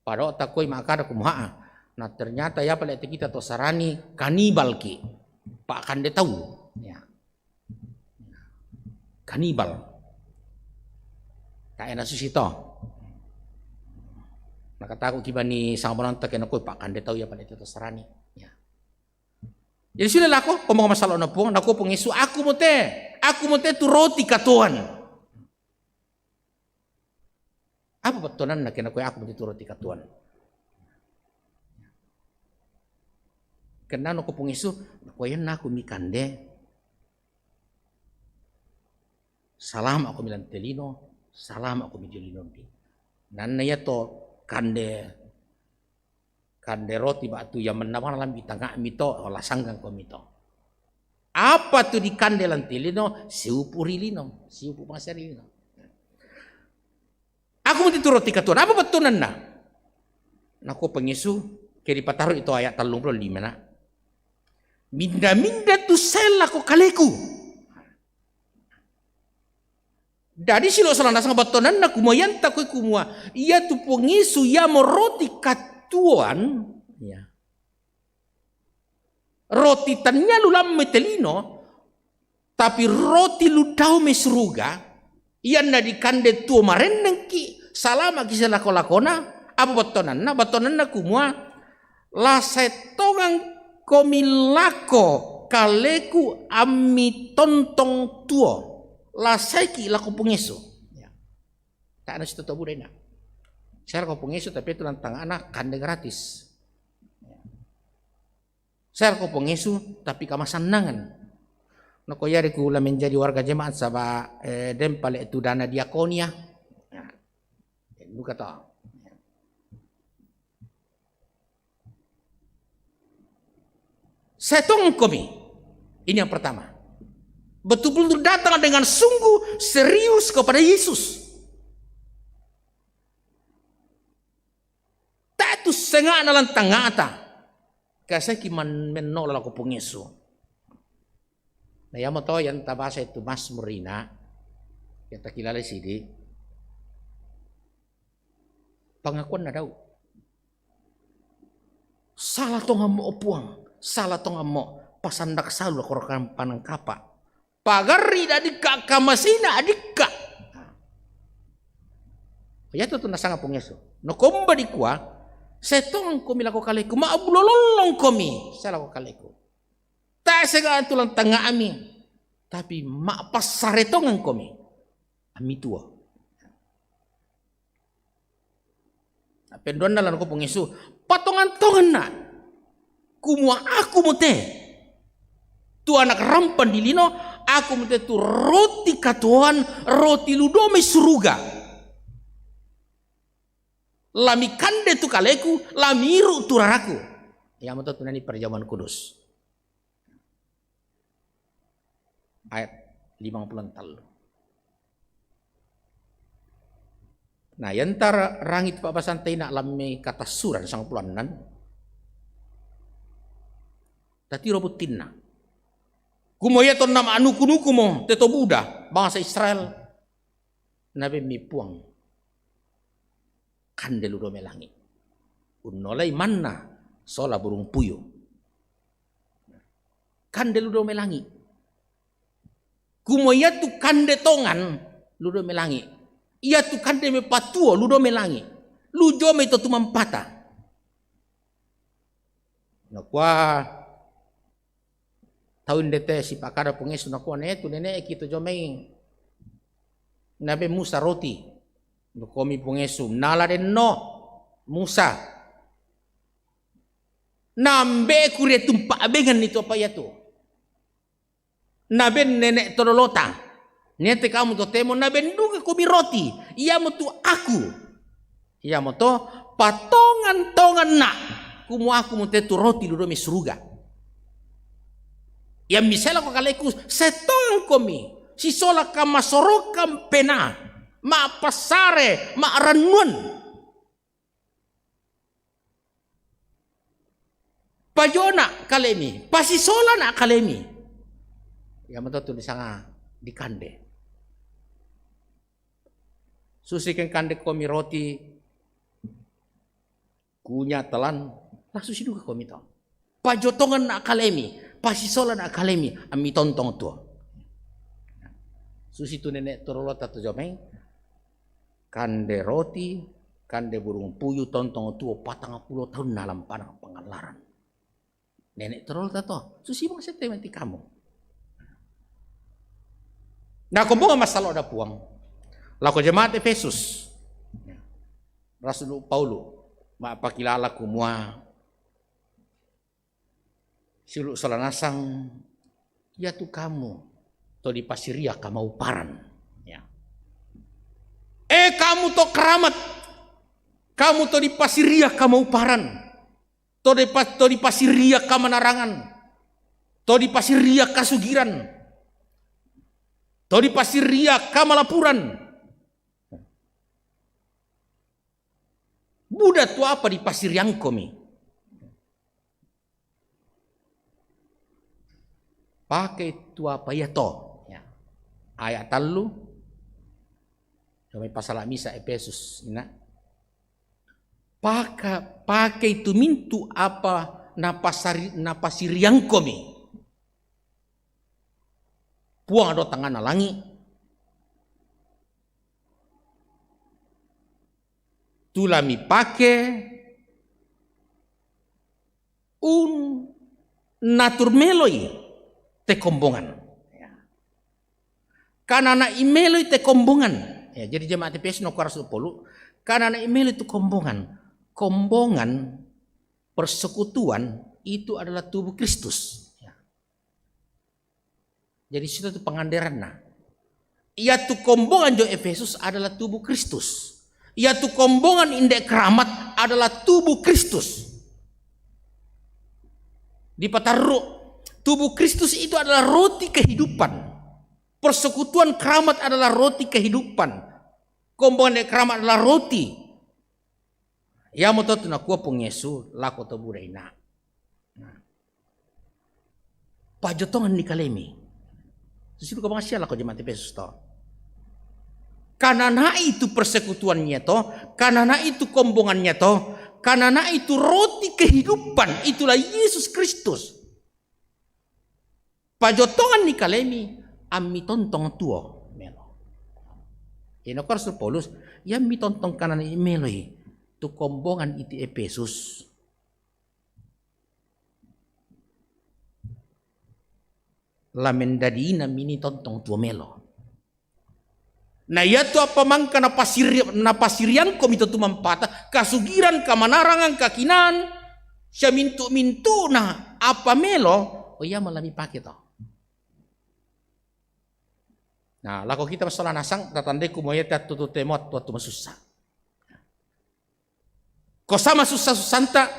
pada otak koi makada kumaha. Nah ternyata ya pada kita to sarani kanibal ki pak kande tahu ya kanibal kayak nasu sito nah kata aku kibani sama orang tak kena koi pak kande tahu ya pada itu to sarani ya jadi sudah lah aku ngomong masalah napung aku pengisu aku mote tu roti katuan apa betonan nak kena koi aku mote tu roti katuan. Kena no ko pungisu, koyen na ako mikande. Salam ako milan telino, salam ako mijolino di. Nanna ya to kande roti batu yang menawar lam bitanga mito olah sanggang ko mito. Apa tu di kande lan telino? Siupu rilino, siupu masarilino. Aku mau roti katuan, apa betunan na? Nako pengisu, kiri pataruh itu ayat 35 na. Minda tu sela ko kaleku. Dari silo salanda sang batonan na kumayan ta ko kumua. Ia tu pengisu ya mo roti katuan ya. Roti tanya lulam metelino tapi roti ludau mesruga iyan na di kande tu mareneng ki salama ki sela ko lakona apa batonan na kumua la setongang komilako kaleku ami tontong tuo la saiki lako pengesu ya. Tak ada situ tabu dena saya lako pengesu tapi itu lantang anak kande gratis ya. Saya lako pengesu tapi kamasan nangan nako yari ku la menjadi warga jemaat saba dempale itu dana diakonia ya. Lu kata setong komi. Ini yang pertama. Betul-betul datang dengan sungguh serius kepada Yesus. Tak tu sengak nalan tangata. Kasi kiman menolak ko pong Yesu. Na yamo to yan tabasa itu Mazmur ina. Yang tak kilala sidi. Pengakuan na daw. Salah tong mo opuang. Salah tong amo pasandak salu korokan panang kapa pagari adika kamasina adika ya tu nasanga pengeso no komba di kuah setong komi lako kaleku maabulolong komi saya lako kaleku tak sega tulang tengah ami tapi mak pasaretongan komi ami tua pendon dalam ko pengeso patongan tongan na kumua aku mote tu anak rampan di lino aku mote tu roti katuan roti ludome suruga lami kande tu kaleku lamiru tu raraku ya mote tu nani perjamuan kudus ayat 50 talu. Nah yantar rangit papasantai nak lami kata suran sang pulanan tati robutin na. Kumoya ton nama anuku-nuku mo teto Buddha bangsa Israel nabe mipuang kandelu do melangi. Unolay manna sola burung puyo. Kandelu do melangi. Kumoya tu kande tongan ludo melangi. Ia tu kande me patuo ludo melangi. Lujo me to tumampata. Nakwa tahun dete si pakara pengesu nakuan itu nenek kita jomeng nabe Musa roti nukomi pengesu nala den no Musa nambe kure tumpa abengan itu apa ya tu nabe nenek tololota nete kamu to temo nabe nduga komi roti iya mo tu aku iya mo to patongan tongan na kumu aku mo tetu roti ludo me suruga Yang misalnya ko kaleku setong komi. Si sola ka masorokam pena. Ma pasare, ma ranun. Pajona kalemi, pasisola na kalemi. Ya matoto di sanga di kande. Susikan kande komi roti. Kunya telan, lah susi juga komi to. Pajotongan na kalemi, pasisola na kalemi, ami tontong tuo. Susi tu nenek turulota tu jomeng. Kande roti, kande burung puyuh tontong tuo 40 tahun dalam panang pengalaran. Nenek turulota to, susi bang sete mati kamu. Nah, kumpul masalah ada puang. Laku jemaat Efesus. Rasul Paulus, mapakilala kumua. Siluk salanasang, ya tu kamu, to di pasiria kamau paran. Ya. Kamu to keramat, kamu to di pasiria kamau paran, to di pasiria kamanarangan, to di pasiria kasugiran, to di pasiria kamalapuran. Buddha tu apa di pasiriang komi? Pakai tu apa ya to? Ya. Ayat talu. Sampai pasal misa Efesus. Pakai tu mintu apa napasiriang komi. Puang ada tangan alangi. Tulami pakai un natur meloi te kombongan. Karena na imeloi te kombongan. Ya, jadi jemaat Efesus no kuarsu polu. Karena na imeloi itu kombongan. Kombongan persekutuan itu adalah tubuh Kristus. Ya. Jadi situ itu pengandaran nah. Ia tu kombongan jo Efesus adalah tubuh Kristus. Ia tu kombongan indek keramat adalah tubuh Kristus. Di pataru tubuh Kristus itu adalah roti kehidupan. Persekutuan keramat adalah roti kehidupan. Kombongan indek keramat adalah roti. Ya mo to na kuo pong Yesu lako to buday na. Pajotongan ni kalemi. Susiru ka bang siya lako jemaat Efesus to. Karena na itu persekutuannya to, karena na itu kombongannya to, karena na itu roti kehidupan, itulah Yesus Kristus. Pajotongan ni kalemi, ami tontong tuo melo. Ino Rasul Paulus, yang mi tontong kanan ni meloi, tu kombongan iti Efesus. Lamendadina mini tontong tuo melo. Nah ya tu apa mangka napasirian komito tu mampata kasugiran kamanarangan kakinan siya mintu na apa melo o ya malami pake to. Nah lako kita masalah nasang tatandai kumoyete tutu temot tu masusah. Ko sama susah susanta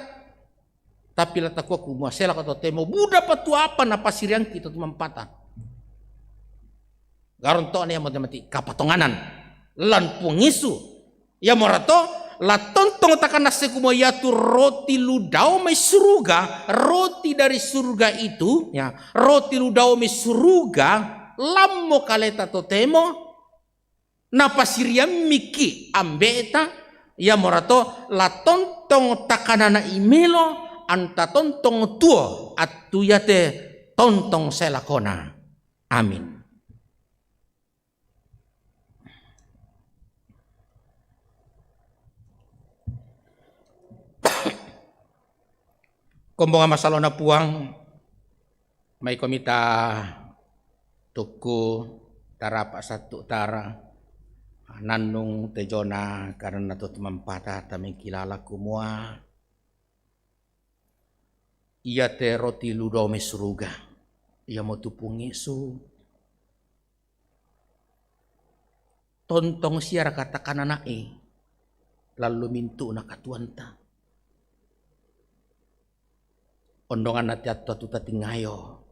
tapi latakwa kumasela ko temo buda patu apa napasirian kita tu mampata. Garon to niya mati kapatonganan lan pungisu ya morato la tontong takanase kumoyatu roti ludau may suruga roti dari surga itu ya roti ludau may suruga lammo kaleta totemo napasiriam miki ambeta ya morato la tontong takanana imelo anta tontong tuo atuyate tontong selakona amin. Kombongan masalah na puang may komita tuku tarapa satu tara nanung tejona karena tu mampata taming kilala kumua ia te roti ludo mesruga ia mo tupung Yesu tontong siara katakan anake lalu mintu nakatuanta ondongan nati atau tu tatingayo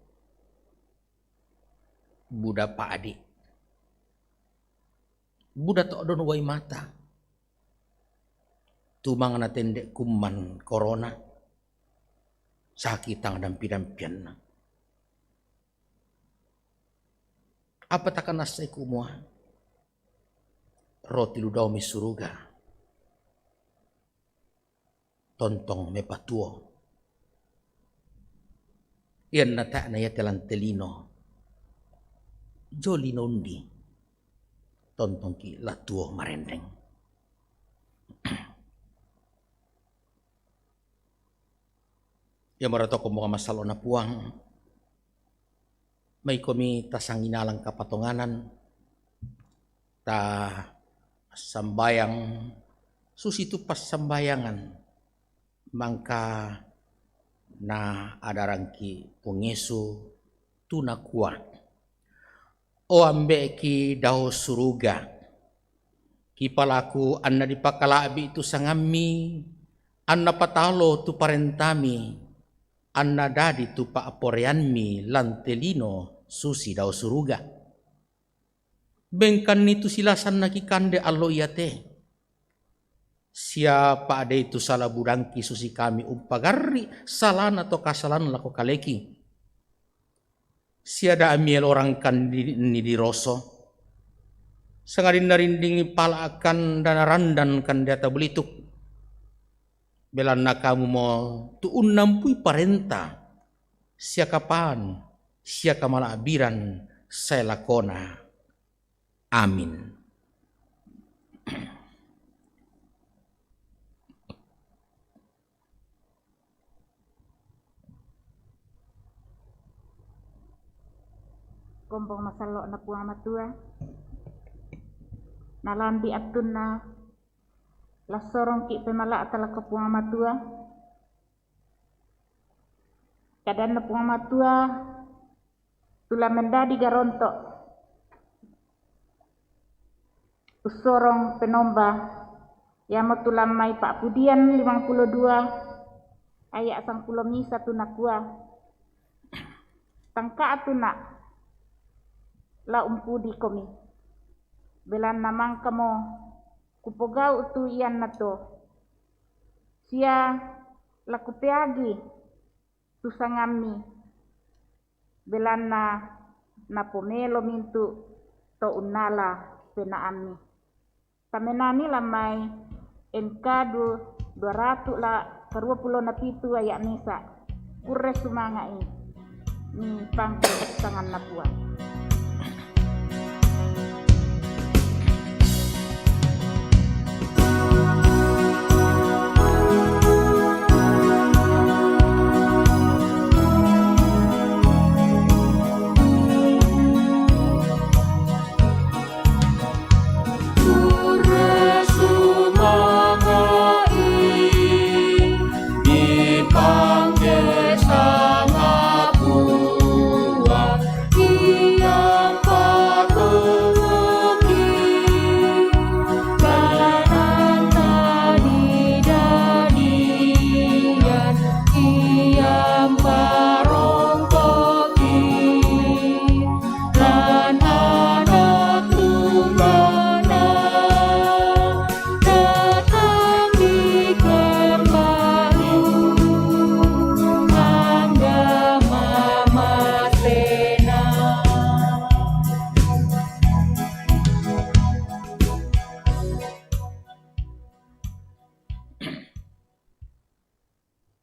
Buddha Pak Adik. Buddha tok don wai mata. Tumang na tendek kuman corona. Sakit tang dampi-dampian. Apa takkan nasai kumua? Roti ludau mi suruga. Tontong me patuo. Iyan na ta na yatelan telino. Joli nondi. Tontong ki latuo marendeng. Ya marato ko mga masalo na puang. May komi tasanginalang kapatonganan. Ta sambayang susitu pas sambayangan. Mangka na adarangki pungesu tunakua. O ambe ki daw suruga. Ki palaku anna dipakalabi itu sangami. Anna patalo tu parentami. Anna dadi tu pa aporeanmi lantelino susi daw suruga. Bengkan itu silasan nakikande allo iyate. Siapa ada itu salah budangki susi kami umpagarri salan atau kasalan lako kaleki. Siada amiel orang kan ni di roso. Sangarin narindingi pala akan dan randan kan data belituk. Belan na kamu mo tuun nampui parenta. Sia kapan, sia kamalaabiran saya lakona. Amin. Gombong masalo na puang matua. Nalambi atun na lasorong ki pemala atala ke puang matua. Kadan na puang matua tula mendadi garontok. Usorong penomba yamo tulam mai Pak Pudian 52 ayak sang pulo misa tunakua. Tangka atuna la umpudi komi. Belan namang kamo kupogau tu iyan na to. Sia lakupeagi tu sangami. Belan na pomelo mintu to unala penaami. Kamenani lamay enkadu 200 la 20 na pitu ayak misa. Kure sumangai ni pangke sangan na puan.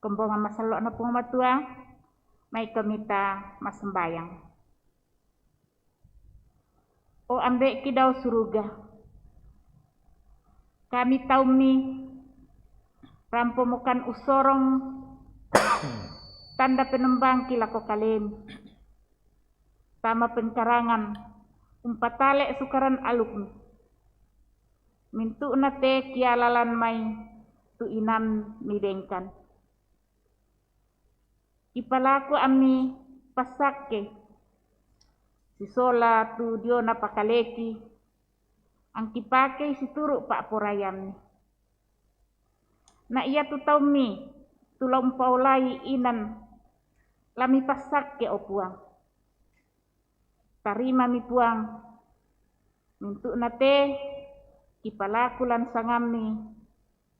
Kembongan masalok na puang matua, may kamita masembayang. O ambek ki daw suruga. Kami taumi rampomukan usorong tanda penembang kilako kalen. Tama penkarangan umpatale sukaran aluk. Mintu na te kialalan may tu inam midengkan. Ipalaku ami pasake si sola tu dio na pakaleki ang kipake si turu pak porayam na iya tu tau mi tulang paulai inan lami pasake opuang tarima mi puang mintu nate kipalakulan sangami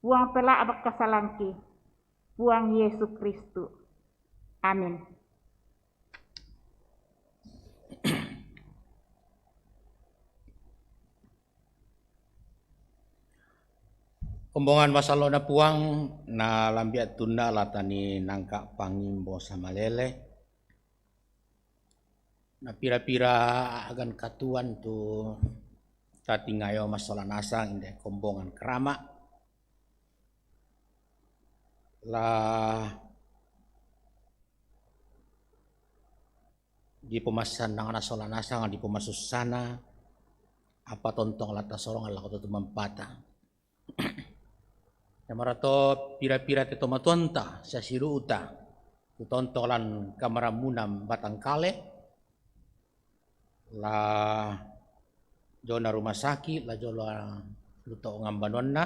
puang pela abak kasalangki puang Yesus Kristus. Amin. Kombongan masalo na puang na lambiat tunda latani nangka pangimbo sama lele. Na pira-pira agan katuan tu tati ngayo masalah nasang inde kombongan kerama. Lah di pemasan nang nasola nasang di pemasus sana apa tontong lata sorong ala kota tu mempata. Namarato pira-pira te tomatonta sa siruta tu tontolan kamaramunam Batangkale la jona rumah sakit la jola luto ngambanonna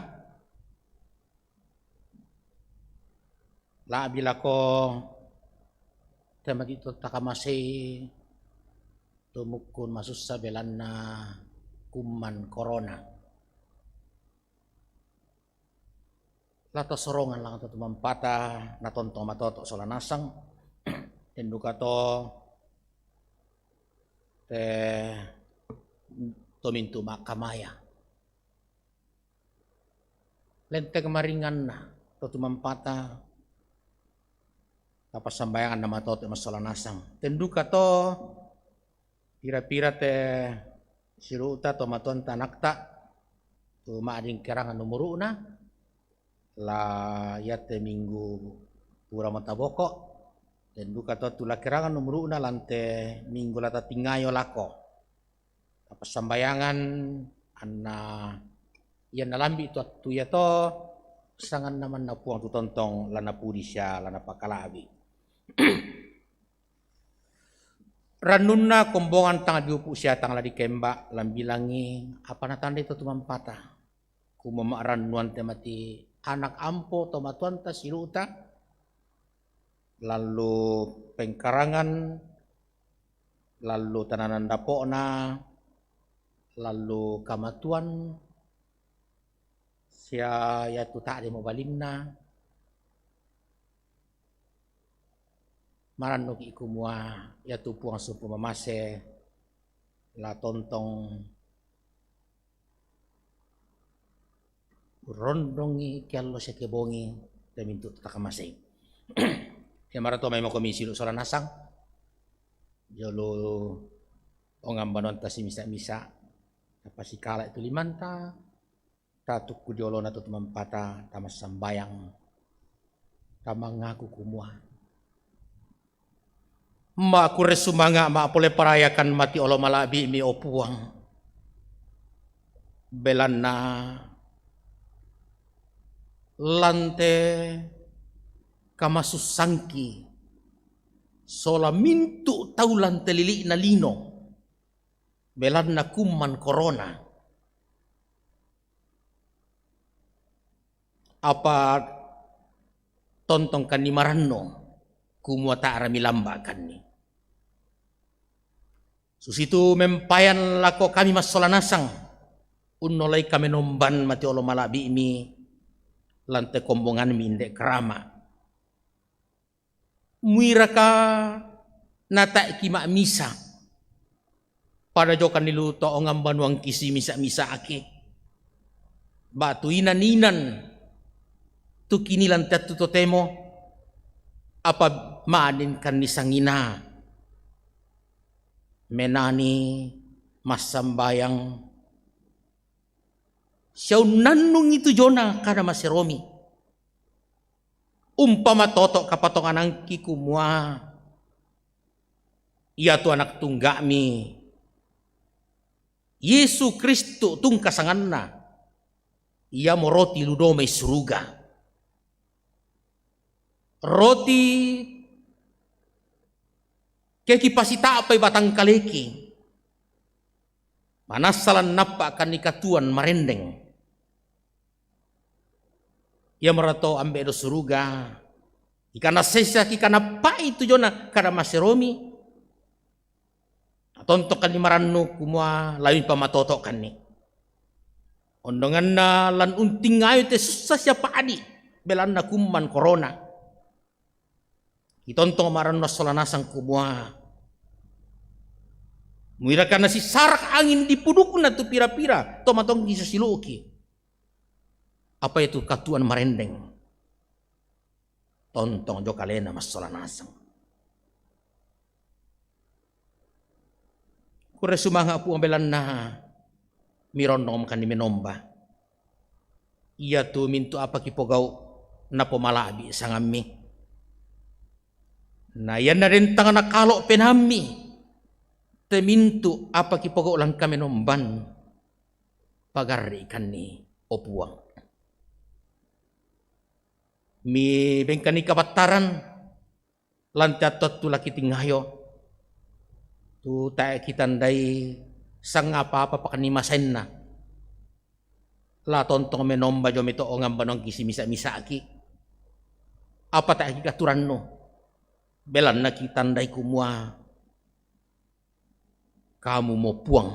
la bila ko tema dito takamasay tumukun masusa belanna kuman corona. Lata sorongan lang ito tumampata na tontong matoto sola nasang tenduka to te tomintu makamaya lente kemaringan na to tumampata tapos sambayangan na matoto masola nasang tenduka to pira-pira te siruta to matonta nakta tu maading kerangan numuru na la yate minggu pura mataboko dan duka to tula kerangan numru una lante minggu lata tingayo lako apa sambayangan anna yan nalambi to tu ya to sangan naman na puang tu tontong lana pudi siya lana pakalabi ranunna kombongan tanga diupu siya tang ladi kemba lambilangi apa natanda itu tumampata kumamaran nuan temati anak ampo tomatuanta siruta lalu pengkarangan lalu tananan dapona lalu kamatuan sia yatu tak de mobalimna maran noki ikumua yatu puang supu mamase la tontong rondongi kiallo sa kebongi tamintu takamasay. Kaya marato may mo komisi lo sola nasang. Jolo ongam banon ta si misa-misa. Napasikala itu limanta. Tatuk ku jolo na to tumampata tamas sambayang. Tamang ngaku kumua. Ma aku resumanga ma pole parayakan mati olo malabi mi opuang. Belana lante kamasusangki sola mintu taulan telili na lino belan na kuman corona apa tontong kan ni maranno kumua ta'ara milamba kan ni susitu mempayan lako kami masola nasang unnolay kami nomban mati olo malabi mi lante kombongan minde kerama. Muiraka nata kima misa. Pada jokan niluto ongam banuang kisi misa-misa aki. Batu inan-inan. Tu kini lante tu temo. Apa maanin kan nisangina. Menani masambayang. Siyaw nanung itu jona kada maseromi. Umpama toto kapatongan ang kikumwa. Ia tu anak tunggami. Yesu Kristu tung kasanganna. Ia mo roti ludomay suruga. Roti kekipasita apay batang kaleki. Manasalan napa akan nikatuan marendeng. Ia merato ambe do suruga. Ikana sesa kikana pa itu jona kada maseromi. Tontok kan ni marannu kumua lain pamatoto kan ni. Ondongan na lan unting ngayo te susah siapa adi belan na kumman corona. Itontong marannu solanasang kumua. Muira kana si sarak angin di puduk na tu pira-pira tomatong kisah siluki. Apa itu katuan marendeng? Tontong jo kalena mas solanasang. Kure sumanga pu ambelan na mirondong kan di menomba. Ia tu mintu apa kipogau na pomalabi sangami. Na yan na rin tanga nakalo penami. Temintu apa kipogau lang kami nomban. Pagari kan ni opuang. Mi bengkani kabataran lantatot tu laki tingayo tu tae kitandai sang apa pakanimasen na la tontong menomba jo mito ongam banong kisi misa aki apa tae katuran no belan na kitandai kumua kamu mau puang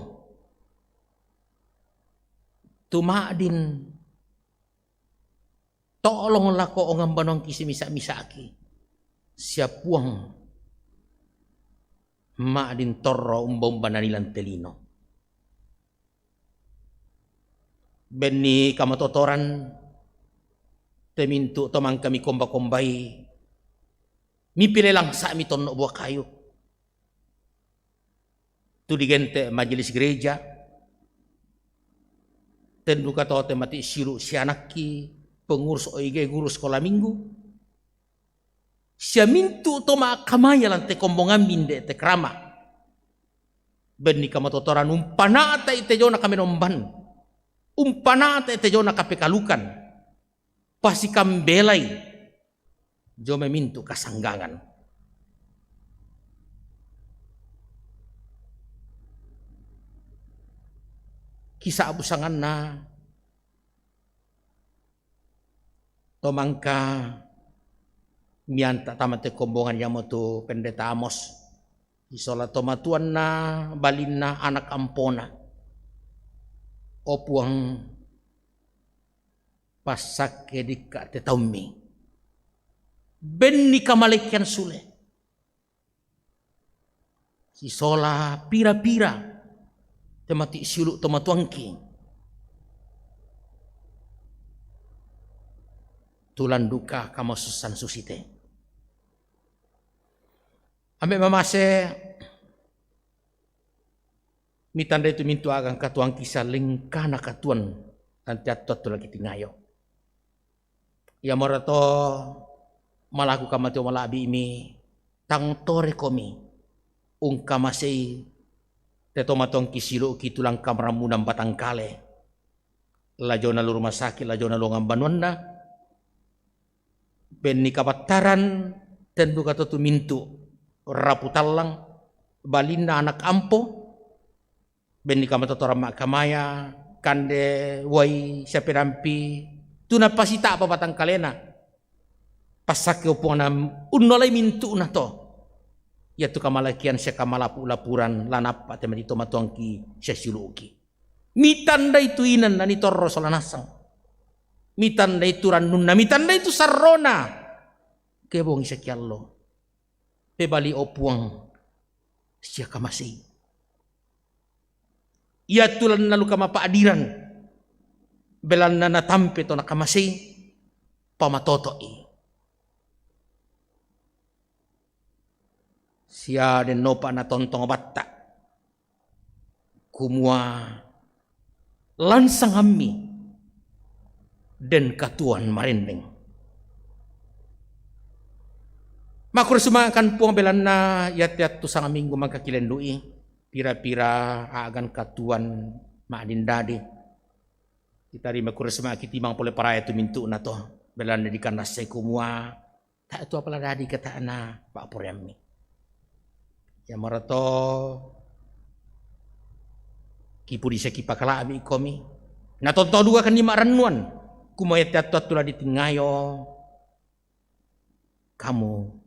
tumadin tolonglah ko ongam banong kisi misa aki siap puang maadin torro umbong bananilan telino benni kamatotoran temintu tomang kami komba-kombai mi pilelang sa mi tonno buah kayu tu digente majelis gereja tendu katote mati siru sianaki pengurus OIG guru sekolah minggu sia mintu toma kamaya lan te kombongan minde te krama benni kamatotoran umpana ta ite jona kami nomban umpana ta ite jona kapekalukan pasti kambelai jo memintu kasanggangan kisah abusangan na tomangka mianta tamate kombongan yamo tu pendeta Amos isola tomatuan na balin na anak ampona opuang pasak kedika tetaumi benni kamalekian sule isola pira-pira temati silu tomatuangki tulan duka kamo susan susite ame mamase mitanda itu mintu agang katuang kisah lingkana katuan nanti atot tu lagi tingayo ya morato malaku kamati malabi imi tang tore komi ungkamasei tetomatong kisilu kitulang kamramunang batang kale lajona lu rumah sakit lajona lu ngambanwanda benni kabataran tendu kata tu mintu raputalang balinna anak ampo benni kamata torama kamaya kande wai sapirampi tuna pasita apa batang kalena pasake uponam unnolai mintu na to yaitu kamalakian siya kamalapu lapuran lanap at matito matuangki siya siluki mitanda itu inan na ni torro solanasang mitanda itu ranunna mitanda itu sarrona kebong siya kiallo pebali opuang siya kamasi iya tulan nalu kamapaadiran belan na natampe to nakamasi pamatotoi siya den nopa na tontong batta kumua lansang hammi den katuan marendeng makur sumakan puang belan na yat-yat tu sang minggu magkakilendui pira-pira agan katuan maadin dadi kita ri makur sumaki timang pole paraya tu mintu na to belan na dikanas say kumua tak tu apala dadi kata na pak poryami ya marato kipudi sa kipakala abi komi natonto dua kan lima ranuan kumayat yato tula ditingayo kamu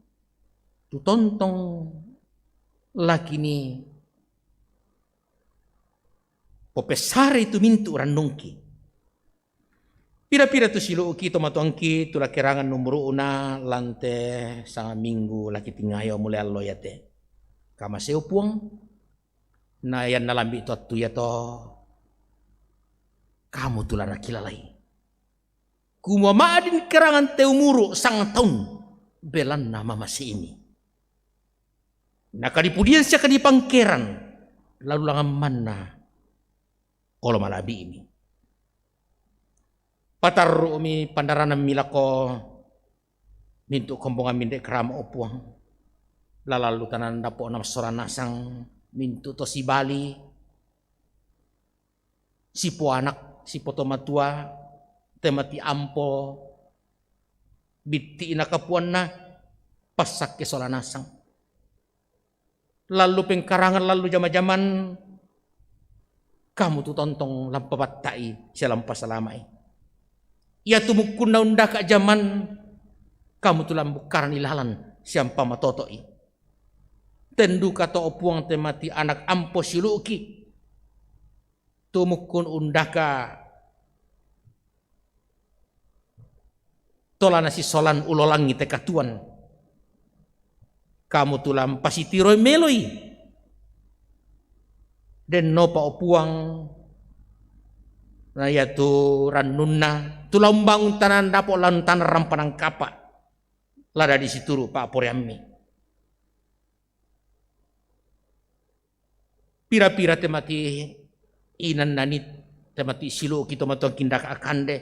tu tontong laki ni popesare itu mintu randungki. Pira-pira tu silu ki tomatuangki tu kerangan numero una lante sa minggu laki tingayo mulai allo yate. Kama seo puang na yan nalambi to atu ya to. Kamu tulah kilalai. Kumua maadin kerangan te umuru sang tahun belan nama masih ini. Nakadipudian siya kadi pangkeran lalu langan mana olo malabi ini. Patar umi pandarana milako mintu kombongan minde kerama opuang. Lalalu tanan dapo nam soranasang mintu to si Bali. Si po anak, si poto matua, temati ampo, biti inakapuan na, pasak ke soranasang. Lalu pengkarangan lalu jama-jaman, kamu tu tontong lampabatai siya lampasalamay. Ia tumukun na unda ka jaman, kamu tu lambukaran ilalan siyang pamatotoi. Tendu kato opuang temati anak ampo siluki. Tumukun unda ka tolana si solan ulolangi te katuan. Kamu tu lampasitiroi meloi. Den nopa opuang na yatu ranunna tulang bangun tanan dapo lantan rampanang kapa lada di situru pak poriammi pira-pira temati inan nanit temati silu kita matuang kindak akande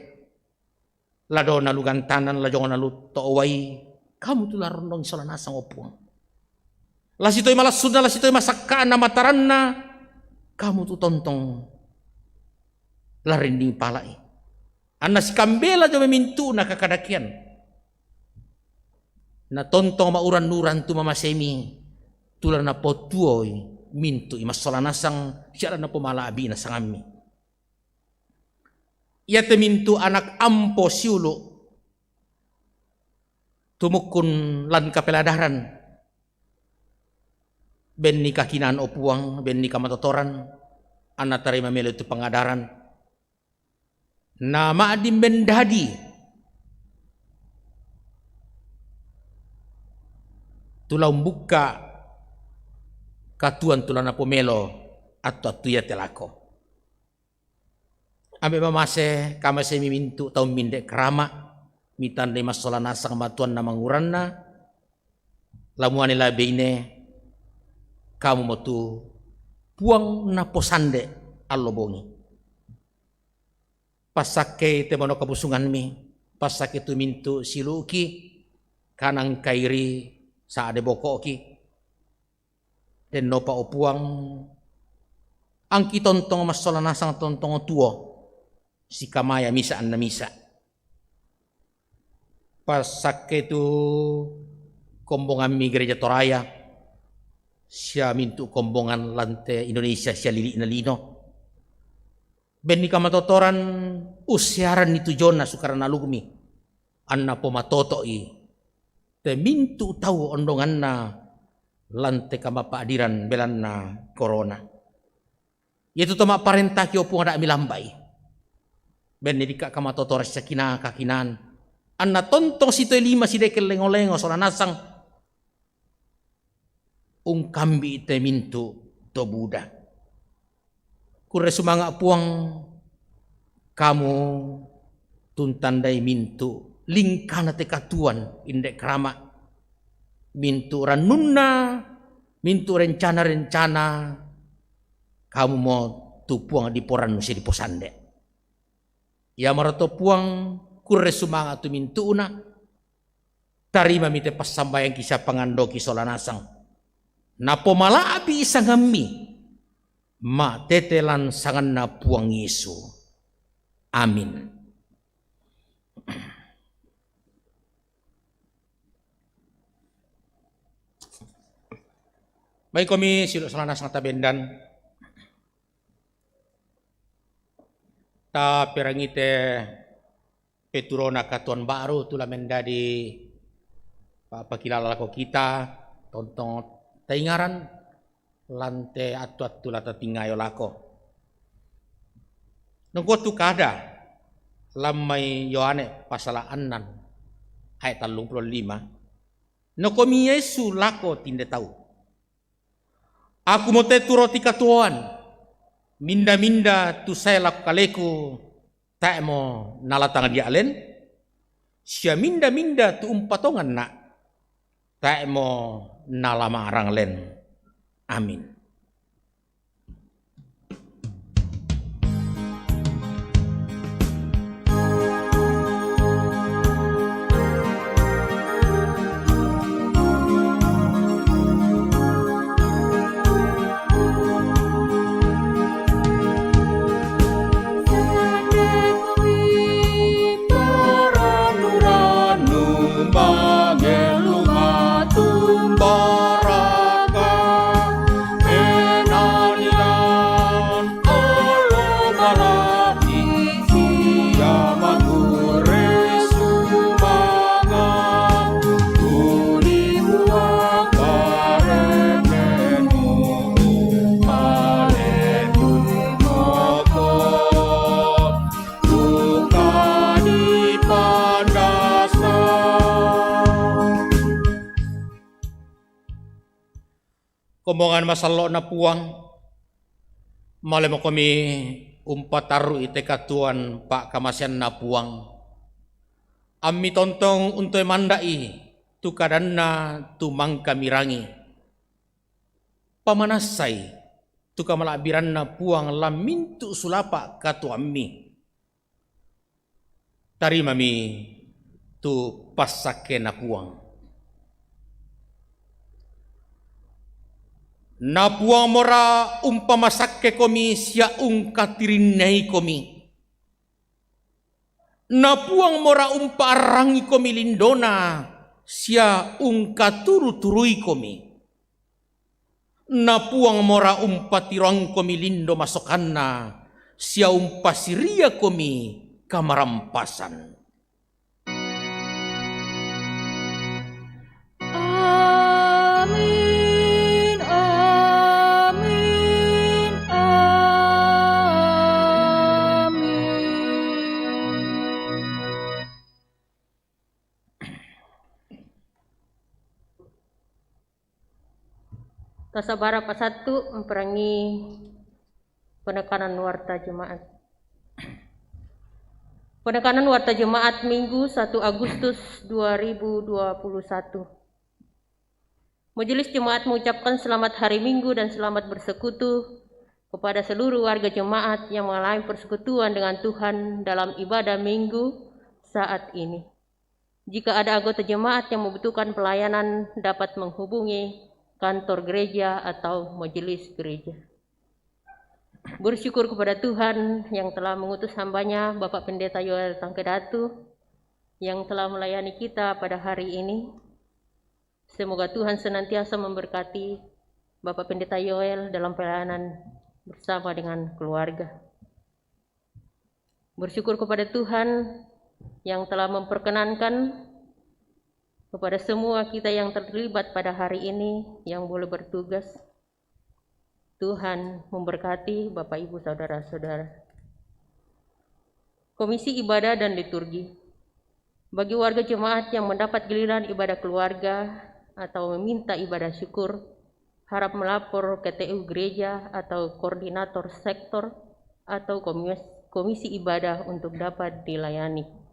lado nalugan tanan lajongan nalu toowai kamu tulah rondong solanasang opuang lasitoi malas sudah lasitoi masakkaan na mataranna kamu tu tontong larinding palai. Anas kambela jo memintu na kakadakian. Na tontong mauran-uran tu mamasemi tular na potuoy mintu imasolanasang siya na pumalabi na sangami. Ia temintu anak ampo siulo tumukun lan kapeladaran ben ni kakinan opuang ben ni kamatotoran anak tarima melo itu pengadaran na maadim bendadi tulau buka katuan tulana pomelo atau atuya telako ambe mamase kamase mimintu tau mindek kerama mitan de masolana sang matuan na manguranna lamuane labine kamu motu puang na posande allo bongi pasake temono kabusungan mi pasake tu mintu siluki kanang kairi saade bokoki den nopa opuang angki tontong masolana sang tontong tuo si kamaya misa anna misa pasake tu kombongan mi gereja Toraya siya mintu kombongan lante Indonesia siya lili na lino Benni kamatotoran usiaran itu jona sukaran alugmi anna pomatotoi te mintu tahu ondongan na lante kama paadiran belan na corona yaitu toma parenta ki opung ada milambai benni dika kamatotoran sakina kakinan anna tontong sito lima sidekel lengo-lengo soranasang ungkambi te mintu to Buddha kure sumanga puang kamu tuntandai mintu lingkana te katuan indek krama mintu ranunna mintu rencana-rencana kamu mau tu puang di poran nusi di posande ya marato puang kure sumanga tu mintu una tarima mite pas sambayang kisah pangandoki solanasang napo malabi isangami ma tetelan sangan na puang Yesu. Amin. Baik kami siluk selana sang tabendan ta perangite peturona katuan baru tula mendadi pakilala ko kita tontong taingaran lante atu lata tingayo lako Nunggu tu kada lamai Yohane pasal 6 ayat 35. Nokomi Yesu lako tinde tahu. Aku mau tetu roti katuan. Minda-minda tu saya laku kaleku. Tak mau nalatang dia alen. Sia minda-minda tu umpatongan nak. Tak mau nalama arang len. Amin. Komongan masalo na puang male mo kami umpataru ite katuan pak kamasian na puang ammi tontong untoy mandai tu kadanna tu mangka mirangi pamanasay tu kamalabiran na puang lamintu sulapa katu ammi tarima mi tu pasake na puang. Napuang mora umpamasakke komi sia ungkatirinai komi. Napuang mora umparangi komi lindona sia ungkaturu-turui komi. Napuang mora umpatirang komi lindo masokanna sia umpasiria komi kamarampasan. Tasabara pasatu memperangi penekanan warta jemaat. Penekanan warta jemaat Minggu 1 Agustus 2021. Majelis Jemaat mengucapkan selamat hari Minggu dan selamat bersekutu kepada seluruh warga jemaat yang mengalami persekutuan dengan Tuhan dalam ibadah Minggu saat ini. Jika ada anggota jemaat yang membutuhkan pelayanan dapat menghubungi kantor gereja atau majelis gereja. Bersyukur kepada Tuhan yang telah mengutus hambanya Bapak Pendeta Yoel Tangkedatu yang telah melayani kita pada hari ini. Semoga Tuhan senantiasa memberkati Bapak Pendeta Yoel dalam pelayanan bersama dengan keluarga. Bersyukur kepada Tuhan yang telah memperkenankan kepada semua kita yang terlibat pada hari ini yang boleh bertugas. Tuhan memberkati Bapak Ibu Saudara-saudara. Komisi Ibadah dan Liturgi. Bagi warga jemaat yang mendapat giliran ibadah keluarga atau meminta ibadah syukur, harap melapor ke TU gereja atau koordinator sektor atau komisi ibadah untuk dapat dilayani.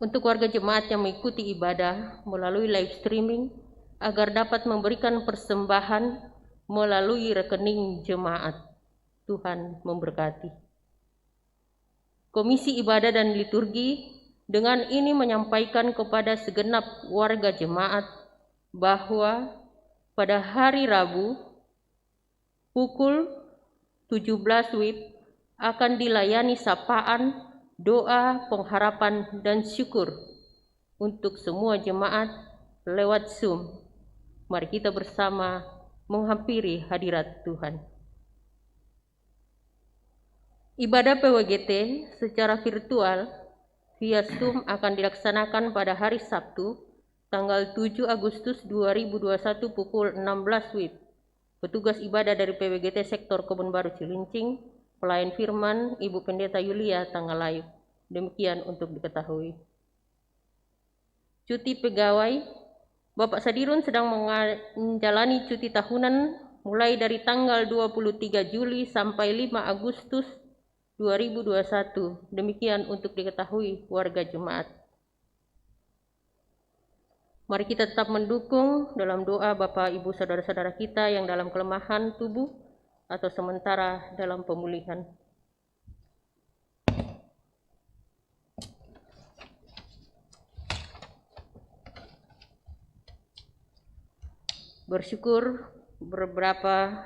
Untuk warga jemaat yang mengikuti ibadah melalui live streaming agar dapat memberikan persembahan melalui rekening jemaat. Tuhan memberkati. Komisi Ibadah dan Liturgi dengan ini menyampaikan kepada segenap warga jemaat bahwa pada hari Rabu pukul 17 WIB akan dilayani sapaan, doa, pengharapan, dan syukur untuk semua jemaat lewat Zoom. Mari kita bersama menghampiri hadirat Tuhan. Ibadah PWGT secara virtual via Zoom akan dilaksanakan pada hari Sabtu, tanggal 7 Agustus 2021 pukul 16 WIB. Petugas ibadah dari PWGT Sektor Kebun Baru Cilincing Pelayan firman Ibu Pendeta Yulia Tangalayu. Demikian untuk diketahui. Cuti pegawai. Bapak Sadirun sedang menjalani cuti tahunan mulai dari tanggal 23 Juli sampai 5 Agustus 2021. Demikian untuk diketahui warga jemaat. Mari kita tetap mendukung dalam doa Bapak Ibu saudara-saudara kita yang dalam kelemahan tubuh atau sementara dalam pemulihan. Bersyukur beberapa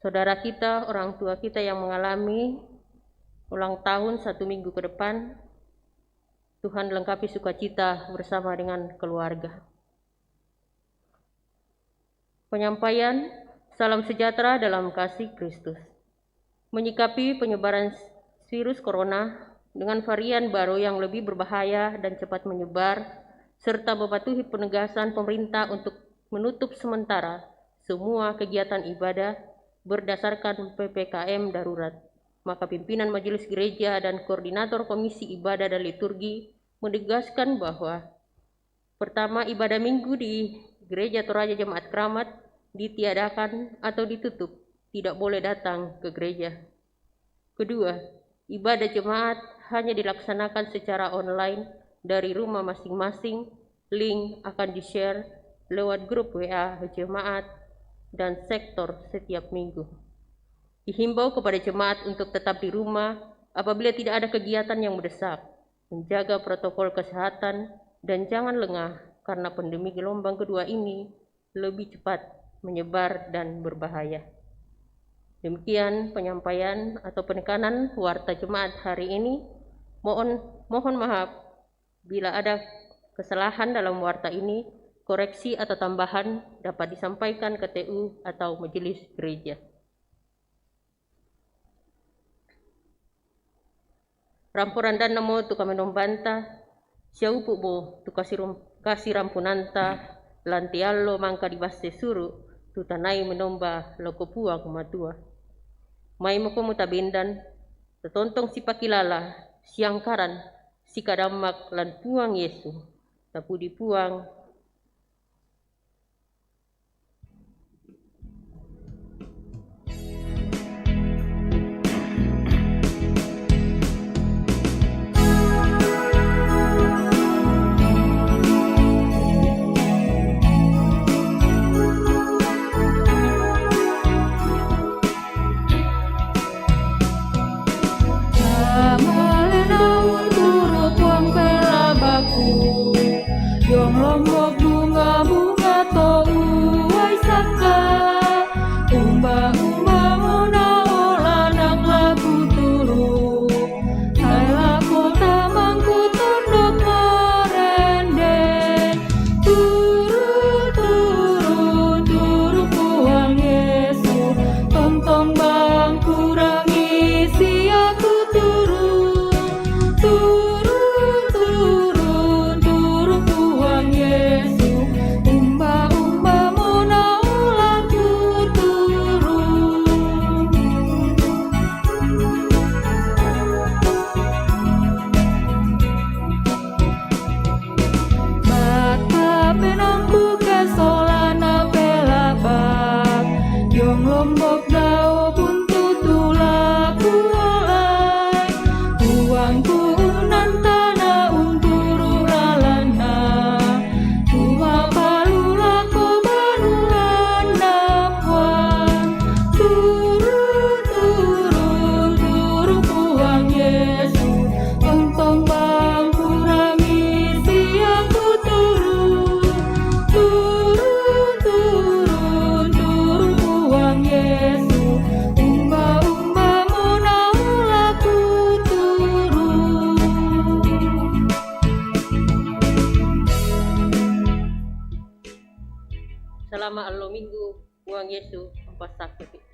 saudara kita, orang tua kita yang mengalami ulang tahun 1 minggu ke depan. Tuhan lengkapi sukacita bersama dengan keluarga. Penyampaian salam sejahtera dalam kasih Kristus. Menyikapi penyebaran virus corona dengan varian baru yang lebih berbahaya dan cepat menyebar, serta mematuhi penegasan pemerintah untuk menutup sementara semua kegiatan ibadah berdasarkan PPKM darurat, maka pimpinan Majelis Gereja dan Koordinator Komisi Ibadah dan Liturgi menegaskan bahwa pertama, ibadah minggu di Gereja Toraja Jemaat Keramat ditiadakan atau ditutup, tidak boleh datang ke gereja. Kedua, ibadah jemaat hanya dilaksanakan secara online dari rumah masing-masing. Link akan di-share lewat grup WA jemaat dan sektor setiap minggu. Dihimbau kepada jemaat untuk tetap di rumah apabila tidak ada kegiatan yang mendesak, menjaga protokol kesehatan, dan jangan lengah karena pandemi gelombang kedua ini lebih cepat menyebar dan berbahaya. Demikian penyampaian atau penekanan warta jemaat hari ini. Mohon maaf bila ada kesalahan dalam warta ini. Koreksi atau tambahan dapat disampaikan ke TU atau Majelis Gereja. Rampuran dan namo tu kami nombanta, siaupu bo tu kasih rampunanta, lantiallo mangka di basse suru, tu tanai menomba loko puang matua. Mai moko mutabendan, tetontong si pakilala, siangkaran, si kadamak lan puang Yesu, tapu di puang. Yong lombok bunga-bunga to uwai saka, umbang-umbang ona olanak lagu turu, sai lako tamangku tunduk merendeng, turu puang Yesu, tontong bang kurang isi aku turu puang Yesu, umba-umba mona ulanku turu. Bata penangku kesolana pelabak, yong lombok dao buntu tulaku olai, uangku nantana unturu ralana, tua palula ko banuan napuan, turu puang Yesu, tontong bang kurang isi aku turu puang Yesu, umba-umba mona ulaku turu. Selama allo minggu puang Yesu empat sakit.